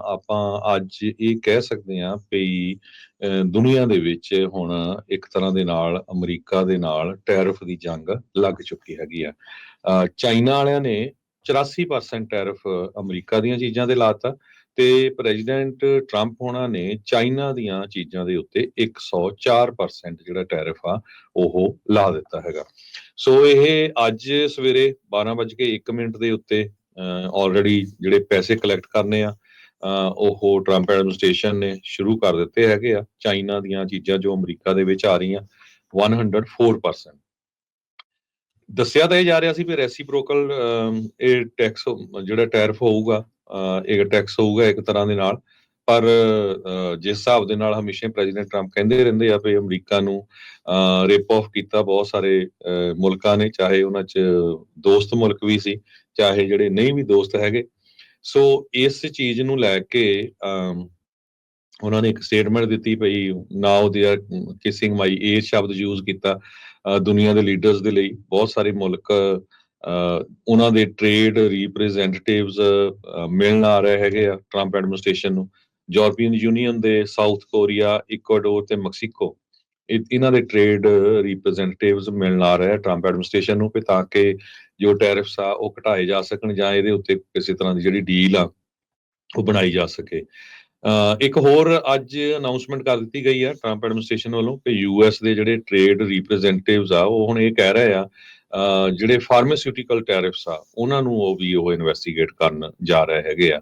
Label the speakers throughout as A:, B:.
A: ਆਪਾਂ ਅੱਜ ਇਹ ਕਹਿ ਸਕਦੇ ਹਾਂ ਵੀ ਦੁਨੀਆ ਦੇ ਵਿੱਚ ਹੁਣ ਇੱਕ ਤਰ੍ਹਾਂ ਦੇ ਨਾਲ ਅਮਰੀਕਾ ਦੇ ਨਾਲ ਟੈਰਿਫ ਦੀ ਜੰਗ ਲੱਗ ਚੁੱਕੀ ਹੈਗੀ ਆ। ਚਾਈਨਾ ਵਾਲਿਆਂ ਨੇ 84% ਟੈਰਿਫ ਅਮਰੀਕਾ ਦੀਆਂ ਚੀਜ਼ਾਂ ਤੇ ਲਾਤਾ ਤੇ ਪ੍ਰੈਜ਼ੀਡੈਂਟ ਟਰੰਪ ਹੋਣਾ ਨੇ ਚਾਈਨਾ ਦੀਆਂ ਚੀਜ਼ਾਂ ਦੇ ਉੱਤੇ 104% ਜਿਹੜਾ ਟੈਰਿਫ ਆ ਉਹ ਲਾ ਦਿੱਤਾ ਹੈਗਾ। ਸੋ ਇਹ ਅੱਜ ਸਵੇਰੇ 12:01 ਦੇ ਉੱਤੇ ਆਲਰੇਡੀ ਜਿਹੜੇ ਪੈਸੇ ਕਲੈਕਟ ਕਰਨੇ ਆ ਉਹ ਟਰੰਪ ਐਡਮਿਨਿਸਟ੍ਰੇਸ਼ਨ ਨੇ ਸ਼ੁਰੂ ਕਰ ਦਿੱਤੇ ਹੈਗੇ ਆ। ਚਾਈਨਾ ਦੀਆਂ ਚੀਜ਼ਾਂ ਜੋ ਅਮਰੀਕਾ ਦੇ ਵਿੱਚ ਆ ਰਹੀਆਂ 104%। ਦੱਸਿਆ ਤਾਂ ਇਹ ਜਾ ਰਿਹਾ ਸੀ ਵੀ ਰੈਸੀਪ੍ਰੋਕਲ ਇਹ ਟੈਕਸ ਜਿਹੜਾ ਟੈਰਿਫ ਹੋਊਗਾ ਇਹ ਟੈਕਸ ਹੋਊਗਾ ਇੱਕ ਤਰ੍ਹਾਂ ਦੇ ਨਾਲ, ਪਰ ਜਿਸ ਹਿਸਾਬ ਦੇ ਨਾਲ ਹਮੇਸ਼ਾ ਪ੍ਰੈਜ਼ੀਡੈਂਟ ਟਰੰਪ ਕਹਿੰਦੇ ਰਹਿੰਦੇ ਆ ਵੀ ਅਮਰੀਕਾ ਨੂੰ ਰਿਪ ਆਫ ਕੀਤਾ ਬਹੁਤ ਸਾਰੇ ਮੁਲਕਾਂ ਨੇ, ਚਾਹੇ ਉਹਨਾਂ 'ਚ ਦੋਸਤ ਮੁਲਕ ਵੀ ਸੀ ਚਾਹੇ ਜਿਹੜੇ ਨਹੀਂ ਵੀ ਦੋਸਤ ਹੈਗੇ। ਸੋ ਇਸ ਚੀਜ਼ ਨੂੰ ਲੈ ਕੇ ਉਹਨਾਂ ਨੇ ਇੱਕ ਸਟੇਟਮੈਂਟ ਦਿੱਤੀ ਪਈ ਨਾਓ ਦੇ ਆਰ ਕਿਸਿੰਗ ਮਾਈ ਇਹ ਸ਼ਬਦ ਯੂਜ਼ ਕੀਤਾ ਦੁਨੀਆ ਦੇ ਲੀਡਰਸ ਦੇ ਲਈ। ਬਹੁਤ ਸਾਰੇ ਮੁਲਕ ਉਹਨਾਂ ਦੇ ਟ੍ਰੇਡ ਰਿਪਰੈਜ਼ੈਂਟੇਟਿਵਸ ਮਿਲਣ ਆ ਰਹੇ ਹੈਗੇ ਆ ਟਰੰਪ ਐਡਮਿਨਿਸਟ੍ਰੇਸ਼ਨ ਨੂੰ। ਯੂਰਪੀਅਨ ਯੂਨੀਅਨ ਦੇ ਸਾਊਥ ਕੋਰੀਆ, ਇਕੁਆਡੋਰ ਤੇ ਮੈਕਸੀਕੋ ਇਹਨਾਂ ਦੇ ਟ੍ਰੇਡ ਰਿਪਰੈਜ਼ੈਂਟੇਟਿਵਸ ਮਿਲਣ ਆ ਰਹੇ ਆ ਟਰੰਪ ਐਡਮਿਨਿਸਟ੍ਰੇਸ਼ਨ ਨੂੰ ਤਾਂ ਕਿ ਜੋ ਟੈਰਿਫਸ ਆ ਉਹ ਘਟਾਏ ਜਾ ਸਕਣ ਜਾਂ ਇਹਦੇ ਉੱਤੇ ਕਿਸੇ ਤਰ੍ਹਾਂ ਦੀ ਜਿਹੜੀ ਡੀਲ ਆ ਉਹ ਬਣਾਈ ਜਾ ਸਕੇ। ਇੱਕ ਹੋਰ ਅੱਜ ਅਨਾਉਂਸਮੈਂਟ ਕਰ ਦਿੱਤੀ ਗਈ ਆ ਟਰੰਪ ਐਡਮਿਨਿਸਟ੍ਰੇਸ਼ਨ ਵੱਲੋਂ ਕਿ ਯੂਐਸ ਦੇ ਜਿਹੜੇ ਟ੍ਰੇਡ ਰਿਪਰੈਜ਼ੈਂਟੇਟਿਵਸ ਆ ਉਹ ਹੁਣ ਇਹ ਕਹਿ ਰਹੇ ਆ ਜਿਹੜੇ ਫਾਰਮਾਸਿਊਟੀਕਲ ਟੈਰਿਫਸ ਆ ਉਹਨਾਂ ਨੂੰ ਉਹ ਵੀ ਉਹ ਇਨਵੈਸਟੀਗੇਟ ਕਰਨ ਜਾ ਰਹੇ ਹੈਗੇ ਆ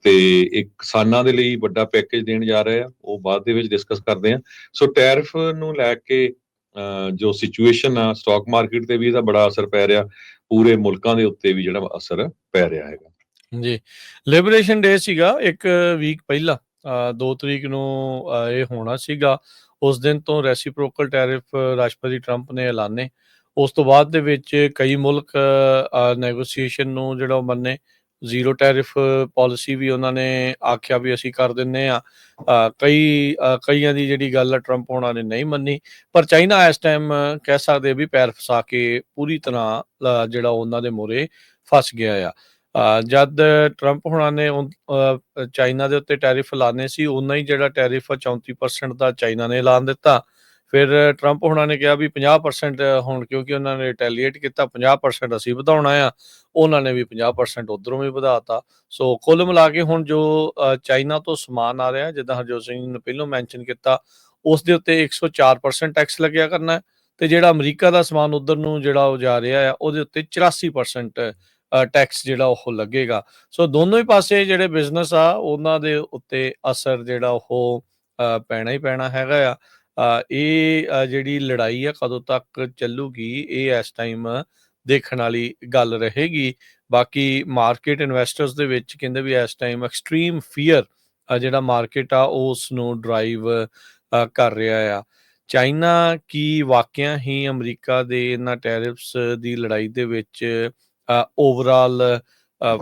A: ਤੇ ਇੱਕ ਕਿਸਾਨਾਂ ਦੇ ਲਈ ਵੱਡਾ ਪੈਕੇਜ ਦੇਣ ਜਾ ਰਹੇ ਆ, ਉਹ ਬਾਅਦ ਦੇ ਵਿੱਚ ਡਿਸਕਸ ਕਰਦੇ ਆ। ਸੋ ਟੈਰਿਫ ਨੂੰ ਲੈ ਕੇ ਜੋ ਸਿਚੁਏਸ਼ਨ ਆ ਸਟਾਕ ਮਾਰਕੀਟ ਤੇ ਵੀ ਇਹਦਾ ਬੜਾ ਅਸਰ ਪੈ ਰਿਹਾ, ਪੂਰੇ ਮੁਲਕਾਂ ਦੇ ਉੱਤੇ ਵੀ ਜਿਹੜਾ ਅਸਰ ਪੈ ਰਿਹਾ ਹੈਗਾ।
B: ਜੀ, ਲਿਬਰੇਸ਼ਨ ਡੇ ਸੀਗਾ ਇੱਕ ਵੀਕ ਪਹਿਲਾਂ 2 ਤਰੀਕ ਨੂੰ ਇਹ ਹੋਣਾ ਸੀਗਾ। ਉਸ ਦਿਨ ਤੋਂ ਰੈਸੀਪ੍ਰੋਕਲ ਟੈਰਿਫ ਰਾਸ਼ਟਰਪਤੀ ਟਰੰਪ ਨੇ ਐਲਾਨੇ। ਉਸ ਤੋਂ ਬਾਅਦ ਦੇ ਵਿੱਚ ਕਈ ਮੁਲਕ ਨੈਗੋਸੀਏਸ਼ਨ ਨੂੰ ਜਿਹੜਾ ਉਹ ਮੰਨੇ। ਜ਼ੀਰੋ ਟੈਰਿਫ ਪਾਲਿਸੀ ਵੀ ਉਹਨਾਂ ਨੇ ਆਖਿਆ ਵੀ ਅਸੀਂ ਕਰ ਦਿੰਦੇ ਹਾਂ। ਕਈਆਂ ਦੀ ਜਿਹੜੀ ਗੱਲ ਆ ਟਰੰਪ ਹੋਣਾ ਨੇ ਨਹੀਂ ਮੰਨੀ, ਪਰ ਚਾਈਨਾ ਇਸ ਟਾਈਮ ਕਹਿ ਸਕਦੇ ਵੀ ਪੈਰ ਫਸਾ ਕੇ ਪੂਰੀ ਤਰ੍ਹਾਂ ਜਿਹੜਾ ਉਹਨਾਂ ਦੇ ਮੂਹਰੇ ਫਸ ਗਿਆ ਆ। ਜਦ ਟਰੰਪ ਹੋਣਾ ਨੇ ਚਾਈਨਾ ਦੇ ਉੱਤੇ ਟੈਰਿਫ ਲਾਣੇ ਸੀ, ਓਨਾ ਹੀ ਜਿਹੜਾ ਟੈਰਿਫ ਆ 34% ਦਾ ਚਾਈਨਾ ਨੇ ਐਲਾਨ ਦਿੱਤਾ। ਫਿਰ ਟਰੰਪ ਹੋਣਾ ਨੇ ਕਿਹਾ ਵੀ 50% ਹੁਣ, ਕਿਉਂਕਿ ਉਹਨਾਂ ਨੇ ਰਿਟੈਲੀਏਟ ਕੀਤਾ 50% ਅਸੀਂ ਵਧਾਉਣਾ ਆ, ਉਹਨਾਂ ਨੇ ਵੀ 50% ਉੱਧਰੋਂ ਵੀ ਵਧਾਤਾ। ਸੋ ਕੁੱਲ ਮਿਲਾ ਕੇ ਹੁਣ ਜੋ ਚਾਈਨਾ ਤੋਂ ਸਮਾਨ ਆ ਰਿਹਾ, ਜਿੱਦਾਂ ਹਰਜੋਤ ਸਿੰਘ ਨੇ ਪਹਿਲਾਂ ਮੈਂਸ਼ਨ ਕੀਤਾ, ਉਸ ਦੇ ਉੱਤੇ 104% ਟੈਕਸ ਲੱਗਿਆ ਕਰਨਾ ਤੇ ਜਿਹੜਾ ਅਮਰੀਕਾ ਦਾ ਸਮਾਨ ਉੱਧਰ ਨੂੰ ਜਿਹੜਾ ਉਹ ਜਾ ਰਿਹਾ ਆ ਉਹਦੇ ਉੱਤੇ 84% ਟੈਕਸ ਜਿਹੜਾ ਉਹ ਲੱਗੇਗਾ। ਸੋ ਦੋਨੋਂ ਹੀ ਪਾਸੇ ਜਿਹੜੇ ਬਿਜ਼ਨਸ ਆ ਉਹਨਾਂ ਦੇ ਉੱਤੇ ਅਸਰ ਜਿਹੜਾ ਉਹ ਪੈਣਾ ਹੀ ਪੈਣਾ ਹੈਗਾ ਆ। ਇਹ ਜਿਹੜੀ ਲੜਾਈ ਆ ਕਦੋਂ ਤੱਕ ਚੱਲੂਗੀ ਇਹ ਇਸ ਟਾਈਮ ਦੇਖਣ ਵਾਲੀ ਗੱਲ ਰਹੇਗੀ। ਬਾਕੀ ਮਾਰਕੀਟ ਇਨਵੈਸਟਰਸ ਦੇ ਵਿੱਚ ਕਹਿੰਦੇ ਵੀ ਇਸ ਟਾਈਮ ਐਕਸਟ੍ਰੀਮ ਫੀਅਰ ਜਿਹੜਾ ਮਾਰਕੀਟ ਆ ਉਸ ਨੂੰ ਡਰਾਈਵ ਕਰ ਰਿਹਾ ਆ। ਚਾਈਨਾ ਕੀ ਵਾਕਿਆ ਹੀ ਅਮਰੀਕਾ ਦੇ ਇਹਨਾਂ ਟੈਰਿਫਸ ਦੀ ਲੜਾਈ ਦੇ ਵਿੱਚ ਓਵਰਆਲ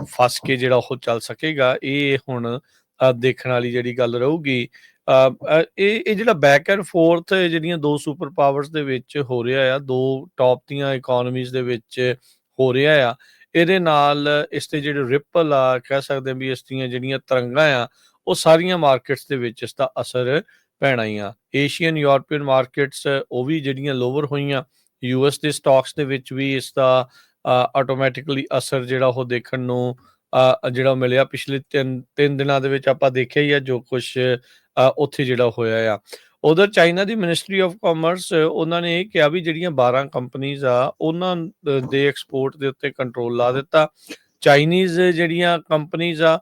B: ਫਸ ਕੇ ਜਿਹੜਾ ਉਹ ਚੱਲ ਸਕੇਗਾ, ਇਹ ਹੁਣ ਦੇਖਣ ਵਾਲੀ ਜਿਹੜੀ ਗੱਲ ਰਹੂਗੀ। ਇਹ ਜਿਹੜਾ ਬੈਕ ਐਂਡ ਫੋਰਥ ਜਿਹੜੀਆਂ ਦੋ ਸੁਪਰ ਪਾਵਰਸ ਦੇ ਵਿੱਚ ਹੋ ਰਿਹਾ ਆ, ਦੋ ਟੌਪ ਦੀਆਂ ਇਕੋਨਮੀਜ਼ ਦੇ ਵਿੱਚ ਹੋ ਰਿਹਾ ਆ, ਇਹਦੇ ਨਾਲ ਇਸ ਤੇ ਜਿਹੜੇ ਰਿਪਲ ਆ ਕਹਿ ਸਕਦੇ ਵੀ ਇਸ ਦੀਆਂ ਜਿਹੜੀਆਂ ਤਰੰਗਾਂ ਆ ਉਹ ਸਾਰੀਆਂ ਮਾਰਕੀਟਸ ਦੇ ਵਿੱਚ ਇਸ ਦਾ ਅਸਰ ਪੈਣਾ ਹੀ ਆ। ਏਸ਼ੀਅਨ ਯੂਰਪੀਅਨ ਮਾਰਕੀਟਸ ਉਹ ਵੀ ਜਿਹੜੀਆਂ ਲੋਵਰ ਹੋਈਆਂ, ਯੂਐਸ ਦੇ ਸਟਾਕਸ ਦੇ ਵਿੱਚ ਵੀ ਇਸ ਦਾ ਆਟੋਮੈਟਿਕਲੀ ਅਸਰ ਜਿਹੜਾ ਉਹ ਦੇਖਣ ਨੂੰ ਜਿਹੜਾ ਮਿਲਿਆ। ਪਿਛਲੇ ਤਿੰਨ ਦਿਨਾਂ ਦੇ ਵਿੱਚ ਆਪਾਂ ਦੇਖਿਆ ਹੀ ਆ ਜੋ ਕੁਛ ਉੱਥੇ ਜਿਹੜਾ ਹੋਇਆ ਆ। ਉਧਰ China the ministry of commerce ਉਹਨਾਂ ਨੇ ਇਹ ਕਿਹਾ ਵੀ ਜਿਹੜੀਆਂ 12 ਕੰਪਨੀਜ਼ ਆ ਉਹਨਾਂ ਦੇ ਐਕਸਪੋਰਟ ਦੇ ਉੱਤੇ ਕੰਟਰੋਲ ਲਾ ਦਿੱਤਾ। ਚਾਈਨੀਜ਼ ਜਿਹੜੀਆਂ ਕੰਪਨੀਜ਼ ਆ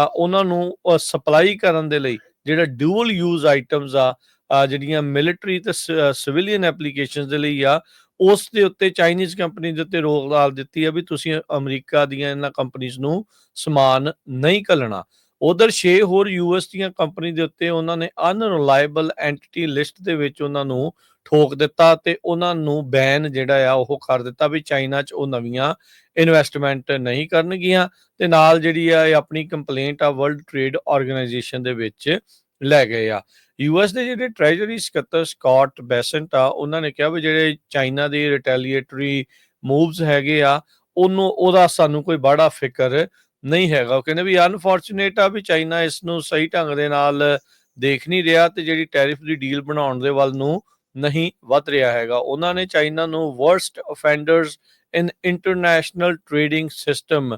B: ਉਹਨਾਂ ਨੂੰ ਸਪਲਾਈ ਕਰਨ ਦੇ ਲਈ ਜਿਹੜਾ ਡਿਊਅਲ ਯੂਜ਼ ਆਈਟਮਸ ਆ ਜਿਹੜੀਆਂ ਮਿਲਟਰੀ ਤੇ ਸਿਵਿਲੀਅਨ ਐਪਲੀਕੇਸ਼ਨ ਦੇ ਲਈ ਆ, ਉਸ ਦੇ ਉੱਤੇ ਚਾਈਨੀਜ਼ ਕੰਪਨੀ ਦੇ ਉੱਤੇ ਰੋਕ ਲਾ ਦਿੱਤੀ ਹੈ ਵੀ ਤੁਸੀਂ ਅਮਰੀਕਾ ਦੀਆਂ ਇਹਨਾਂ ਕੰਪਨੀਜ਼ ਨੂੰ ਸਮਾਨ ਨਹੀਂ ਘੱਲਣਾ। ਉਧਰ 6 ਹੋਰ ਯੂਐਸ ਦੀਆਂ ਕੰਪਨੀ ਦੇ ਉੱਤੇ ਉਹਨਾਂ ਨੇ ਅਨਰਿਲਾਇਬਲ ਐਂਟੀਟੀ ਲਿਸਟ ਦੇ ਵਿੱਚ ਉਹਨਾਂ ਨੂੰ ਠੋਕ ਦਿੱਤਾ ਤੇ ਉਹਨਾਂ ਨੂੰ ਬੈਨ ਜਿਹੜਾ ਆ ਉਹ ਕਰ ਦਿੱਤਾ ਵੀ ਚਾਈਨਾ 'ਚ ਉਹ ਨਵੀਆਂ ਇਨਵੈਸਟਮੈਂਟ ਨਹੀਂ ਕਰਨਗੀਆਂ ਤੇ ਨਾਲ ਜਿਹੜੀ ਆ ਇਹ ਆਪਣੀ ਕੰਪਲੇਂਟ ਆ ਵਰਲਡ ਟ੍ਰੇਡ ਆਰਗੇਨਾਈਜੇਸ਼ਨ ਦੇ ਵਿੱਚ ਲੈ ਗਏ ਆ। ਯੂਐਸ ਦੇ ਜਿਹੜੇ ਟ੍ਰੈਜਰੀ ਸਕੱਤਰ ਸਕਾਟ ਬੈਸੈਂਟ ਆ ਉਹਨਾਂ ਨੇ ਕਿਹਾ ਵੀ ਜਿਹੜੇ ਚਾਈਨਾ ਦੇ ਰਿਟੈਲੀਏਟਰੀ ਮੂਵਸ ਹੈਗੇ ਆ ਉਹਦਾ ਸਾਨੂੰ ਕੋਈ ਬੜਾ ਫਿਕਰ ਨਹੀਂ ਹੈਗਾ। ਉਹ ਕਹਿੰਦੇ ਵੀ ਅਨਫੋਰਚੂਨੇਟ ਆ ਵੀ ਚਾਈਨਾ ਇਸ ਨੂੰ ਸਹੀ ਢੰਗ ਦੇ ਨਾਲ ਦੇਖ ਨਹੀਂ ਰਿਹਾ ਤੇ ਜਿਹੜੀ ਟੈਰਿਫ ਦੀ ਡੀਲ ਬਣਾਉਣ ਦੇ ਵੱਲ ਨੂੰ ਨਹੀਂ ਵੱਧ ਰਿਹਾ ਹੈਗਾ। ਉਹਨਾਂ ਨੇ ਚਾਈਨਾ ਨੂੰ ਵਰਸਟ ਅਫੈਂਡਰਸ ਇਨ ਇੰਟਰਨੈਸ਼ਨਲ ਟ੍ਰੇਡਿੰਗ ਸਿਸਟਮ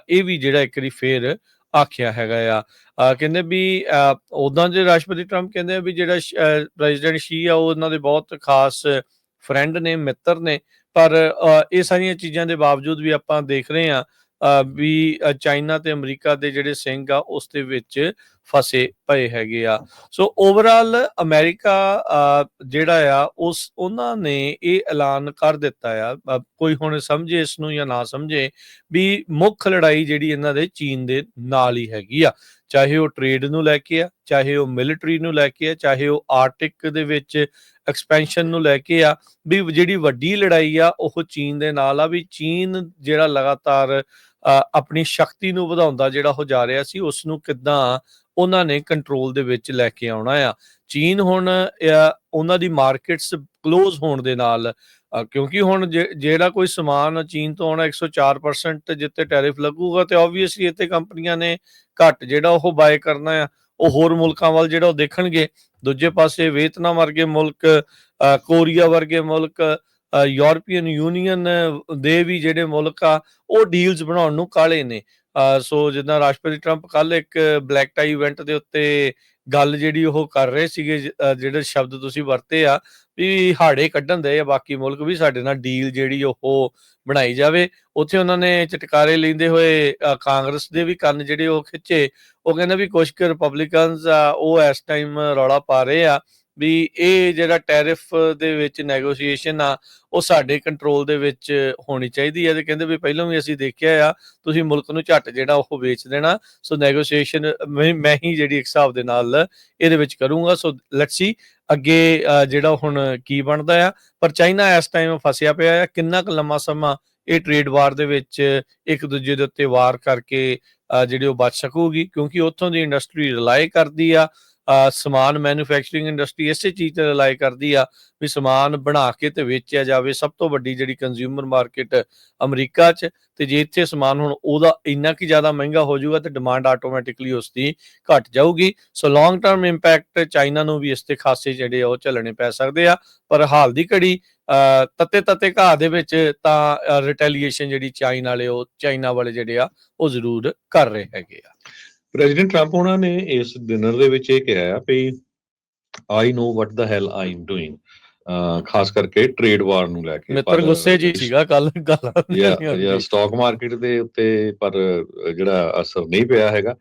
B: ਇਹ ਵੀ ਜਿਹੜਾ ਇੱਕ ਵਾਰੀ ਫੇਰ ਆਖਿਆ ਹੈਗਾ ਆ। ਕਹਿੰਦੇ ਵੀ ਉਦਾਂ ਦੇ ਰਾਸ਼ਟਰਪਤੀ ਟਰੰਪ ਕਹਿੰਦੇ ਆ ਵੀ ਜਿਹੜਾ ਪ੍ਰੈਜ਼ੀਡੈਂਟ ਸ਼ੀ ਆ ਉਹ ਉਹਨਾਂ ਦੇ ਬਹੁਤ ਖਾਸ ਫਰੈਂਡ ਨੇ, ਮਿੱਤਰ ਨੇ, ਪਰ ਇਹ ਸਾਰੀਆਂ ਚੀਜ਼ਾਂ ਦੇ ਬਾਵਜੂਦ ਵੀ ਆਪਾਂ ਦੇਖ ਰਹੇ ਹਾਂ ਵੀ ਚਾਈਨਾ ਤੇ ਅਮਰੀਕਾ ਦੇ ਜਿਹੜੇ ਸਿੰਘ ਆ ਉਸ ਦੇ ਵਿੱਚ ਫਸੇ ਪਏ ਹੈਗੇ ਆ। ਸੋ ਓਵਰਆਲ ਅਮਰੀਕਾ ਜਿਹੜਾ ਆ ਉਹਨਾਂ ਨੇ ਇਹ ਐਲਾਨ ਕਰ ਦਿੱਤਾ ਆ, ਕੋਈ ਹੁਣ ਸਮਝੇ ਇਸ ਨੂੰ ਜਾਂ ਨਾ ਸਮਝੇ, ਵੀ ਮੁੱਖ ਲੜਾਈ ਜਿਹੜੀ ਇਹਨਾਂ ਦੇ ਚੀਨ ਦੇ ਨਾਲ ਹੀ ਹੈਗੀ ਆ। ਚਾਹੇ ਉਹ ਟ੍ਰੇਡ ਨੂੰ ਲੈ ਕੇ ਆ, ਚਾਹੇ ਉਹ ਮਿਲਟਰੀ ਨੂੰ ਲੈ ਕੇ ਆ, ਚਾਹੇ ਉਹ ਆਰਟਿਕ ਦੇ ਵਿੱਚ ਐਕਸਪੈਂਸ਼ਨ ਨੂੰ ਲੈ ਕੇ ਆ, ਵੀ ਜਿਹੜੀ ਵੱਡੀ ਲੜਾਈ ਆ ਉਹ ਚੀਨ ਦੇ ਨਾਲ ਆ। ਵੀ ਚੀਨ ਜਿਹੜਾ ਲਗਾਤਾਰ ਆਪਣੀ ਸ਼ਕਤੀ ਨੂੰ ਵਧਾਉਂਦਾ ਜਿਹੜਾ ਉਹ ਜਾ ਰਿਹਾ ਸੀ, ਉਸ ਨੂੰ ਕਿੱਦਾਂ ਉਹਨਾਂ ਨੇ ਕੰਟਰੋਲ ਦੇ ਵਿੱਚ ਲੈ ਕੇ ਆਉਣਾ ਆ। ਚੀਨ ਹੁਣ ਉਹਨਾਂ ਦੀ ਮਾਰਕੀਟਸ ਕਲੋਜ਼ ਹੋਣ ਦੇ ਨਾਲ, ਕਿਉਂਕਿ ਹੁਣ ਜਿਹੜਾ ਕੋਈ ਸਮਾਨ ਚੀਨ ਤੋਂ ਆਉਣਾ 104% ਜਿੱਤੇ ਟੈਰਿਫ ਲੱਗੂਗਾ ਤੇ ਆਬਵੀਅਸਲੀ ਇੱਥੇ ਕੰਪਨੀਆਂ ਨੇ ਘੱਟ ਜਿਹੜਾ ਉਹ ਬਾਏ ਕਰਨਾ ਆ, ਉਹ ਹੋਰ ਮੁਲਕਾਂ ਵੱਲ ਜਿਹੜਾ ਉਹ ਦੇਖਣਗੇ। ਦੂਜੇ ਪਾਸੇ ਵੀਅਤਨਾਮ ਵਰਗੇ ਮੁਲਕ, ਕੋਰੀਆ ਵਰਗੇ ਮੁਲਕ, ਯੂਰਪੀਅਨ ਯੂਨੀਅਨ ਦੇ ਵੀ ਜਿਹੜੇ ਮੁਲਕ ਆ ਉਹ ਡੀਲਸ ਬਣਾਉਣ ਨੂੰ ਕਾਹਲੇ ਨੇ। ਸੋ ਜਿੱਦਾਂ ਰਾਸ਼ਟਰਪਤੀ ਟਰੰਪ ਕੱਲ ਇੱਕ ਬਲੈਕ ਟਾਈ ਇਵੈਂਟ ਦੇ ਉੱਤੇ ਗੱਲ ਜਿਹੜੀ ਉਹ ਕਰ ਰਹੇ ਸੀਗੇ, ਜਿਹੜੇ ਸ਼ਬਦ ਤੁਸੀਂ ਵਰਤੇ ਆ ਵੀ ਹਾੜੇ ਕੱਢਣ ਦੇ ਆ ਬਾਕੀ ਮੁਲਕ ਵੀ ਸਾਡੇ ਨਾਲ ਡੀਲ ਜਿਹੜੀ ਉਹ ਬਣਾਈ ਜਾਵੇ। ਉੱਥੇ ਉਹਨਾਂ ਨੇ ਚਟਕਾਰੇ ਲੈਂਦੇ ਹੋਏ ਕਾਂਗਰਸ ਦੇ ਵੀ ਕੰਨ ਜਿਹੜੇ ਉਹ ਖਿੱਚੇ। ਉਹ ਕਹਿੰਦੇ ਵੀ ਕੁਝ ਕੁ ਰਿਪਬਲਿਕਨਸ ਆ ਉਹ ਇਸ ਟਾਈਮ ਰੌਲਾ ਪਾ ਰਹੇ ਆ ਵੀ ਇਹ ਜਿਹੜਾ ਟੈਰਿਫ ਦੇ ਵਿੱਚ ਨੈਗੋਸ਼ੀਏਸ਼ਨ ਆ ਉਹ ਸਾਡੇ ਕੰਟਰੋਲ ਦੇ ਵਿੱਚ ਹੋਣੀ ਚਾਹੀਦੀ ਹੈ। ਤੇ ਕਹਿੰਦੇ ਵੀ ਪਹਿਲਾਂ ਵੀ ਅਸੀਂ ਦੇਖਿਆ ਆ ਤੁਸੀਂ ਮੁਲਕ ਨੂੰ ਝੱਟ ਜਿਹੜਾ ਉਹ ਵੇਚ ਦੇਣਾ, ਸੋ ਨੈਗੋਸ਼ੀਏਸ਼ਨ ਮੈਂ ਹੀ ਜਿਹੜੀ ਇੱਕ ਹਿਸਾਬ ਦੇ ਨਾਲ ਇਹਦੇ ਵਿੱਚ ਕਰੂੰਗਾ। ਸੋ ਲੈਟਸ ਸੀ ਅੱਗੇ ਜਿਹੜਾ ਹੁਣ ਕੀ ਬਣਦਾ ਆ। ਪਰ ਚਾਈਨਾ ਇਸ ਟਾਈਮ ਫਸਿਆ ਪਿਆ ਆ। ਕਿੰਨਾ ਕੁ ਲੰਮਾ ਸਮਾਂ ਇਹ ਟ੍ਰੇਡ ਵਾਰ ਦੇ ਵਿੱਚ ਇੱਕ ਦੂਜੇ ਦੇ ਉੱਤੇ ਵਾਰ ਕਰਕੇ ਜਿਹੜੀ ਉਹ ਬਚ ਸਕੂਗੀ, ਕਿਉਂਕਿ ਉੱਥੋਂ ਦੀ ਇੰਡਸਟਰੀ ਰਿਲਾਈ ਕਰਦੀ ਆ, ਸਮਾਨ ਮੈਨੂਫੈਕਚਰਿੰਗ ਇੰਡਸਟਰੀ ਇਸੇ ਚੀਜ਼ ਤੇ ਰਿਲਾਈ ਕਰਦੀ ਆ ਵੀ ਸਮਾਨ ਬਣਾ ਕੇ ਤੇ ਵੇਚਿਆ ਜਾਵੇ। ਸਭ ਤੋਂ ਵੱਡੀ ਜਿਹੜੀ ਕੰਜ਼ਿਊਮਰ ਮਾਰਕੀਟ ਅਮਰੀਕਾ 'ਚ, ਤੇ ਜੇ ਇੱਥੇ ਸਮਾਨ ਹੁਣ ਉਹਦਾ ਇੰਨਾ ਕਿ ਜ਼ਿਆਦਾ ਮਹਿੰਗਾ ਹੋ ਜਾਊਗਾ ਤੇ ਡਿਮਾਂਡ ਆਟੋਮੈਟਿਕਲੀ ਉਸ ਦੀ ਘਟ ਜਾਊਗੀ। ਸੋ ਲੌਂਗ ਟਰਮ ਇੰਪੈਕਟ ਚਾਈਨਾ ਨੂੰ ਵੀ ਇਸ ਤੇ ਖਾਸੇ ਜਿਹੜੇ ਉਹ ਝੱਲਣੇ ਪੈ ਸਕਦੇ ਆ। ਪਰ ਹਾਲ ਦੀ ਘੜੀ ਤੱਤੇ ਘਾਹ ਦੇ ਵਿੱਚ ਤਾਂ ਰਿਟੈਲੀਏਸ਼ਨ ਜਿਹੜੀ ਚਾਈਨਾ ਵਾਲੇ ਜਿਹੜੇ ਆ ਉਹ ਜ਼ਰੂਰ ਕਰ ਰਹੇ ਹੈਗੇ ਆ।
A: ਪ੍ਰੈਜ਼ੀਡੈਂਟ ਟਰੰਪ ਉਹਨਾਂ ਨੇ ਇਸ ਡਿਨਰ ਦੇ ਵਿੱਚ ਇਹ ਕਿਹਾ ਵੀ ਆਈ ਨੋ ਵਟ ਦਾ ਹੈਲ ਆਈ ਐਮ ਡੂਇੰਗ, ਖਾਸ ਕਰਕੇ ਟ੍ਰੇਡ ਵਾਰ ਨੂੰ ਲੈ ਕੇ।
B: ਮਿੱਤਰ ਗੁੱਸੇ ਜੀ ਸੀਗਾ ਕੱਲ
A: ਜਾਂ ਸਟਾਕ ਮਾਰਕੀਟ ਦੇ ਉੱਤੇ, ਪਰ ਜਿਹੜਾ ਅਸਰ ਨਹੀਂ ਪਿਆ ਹੈਗਾ।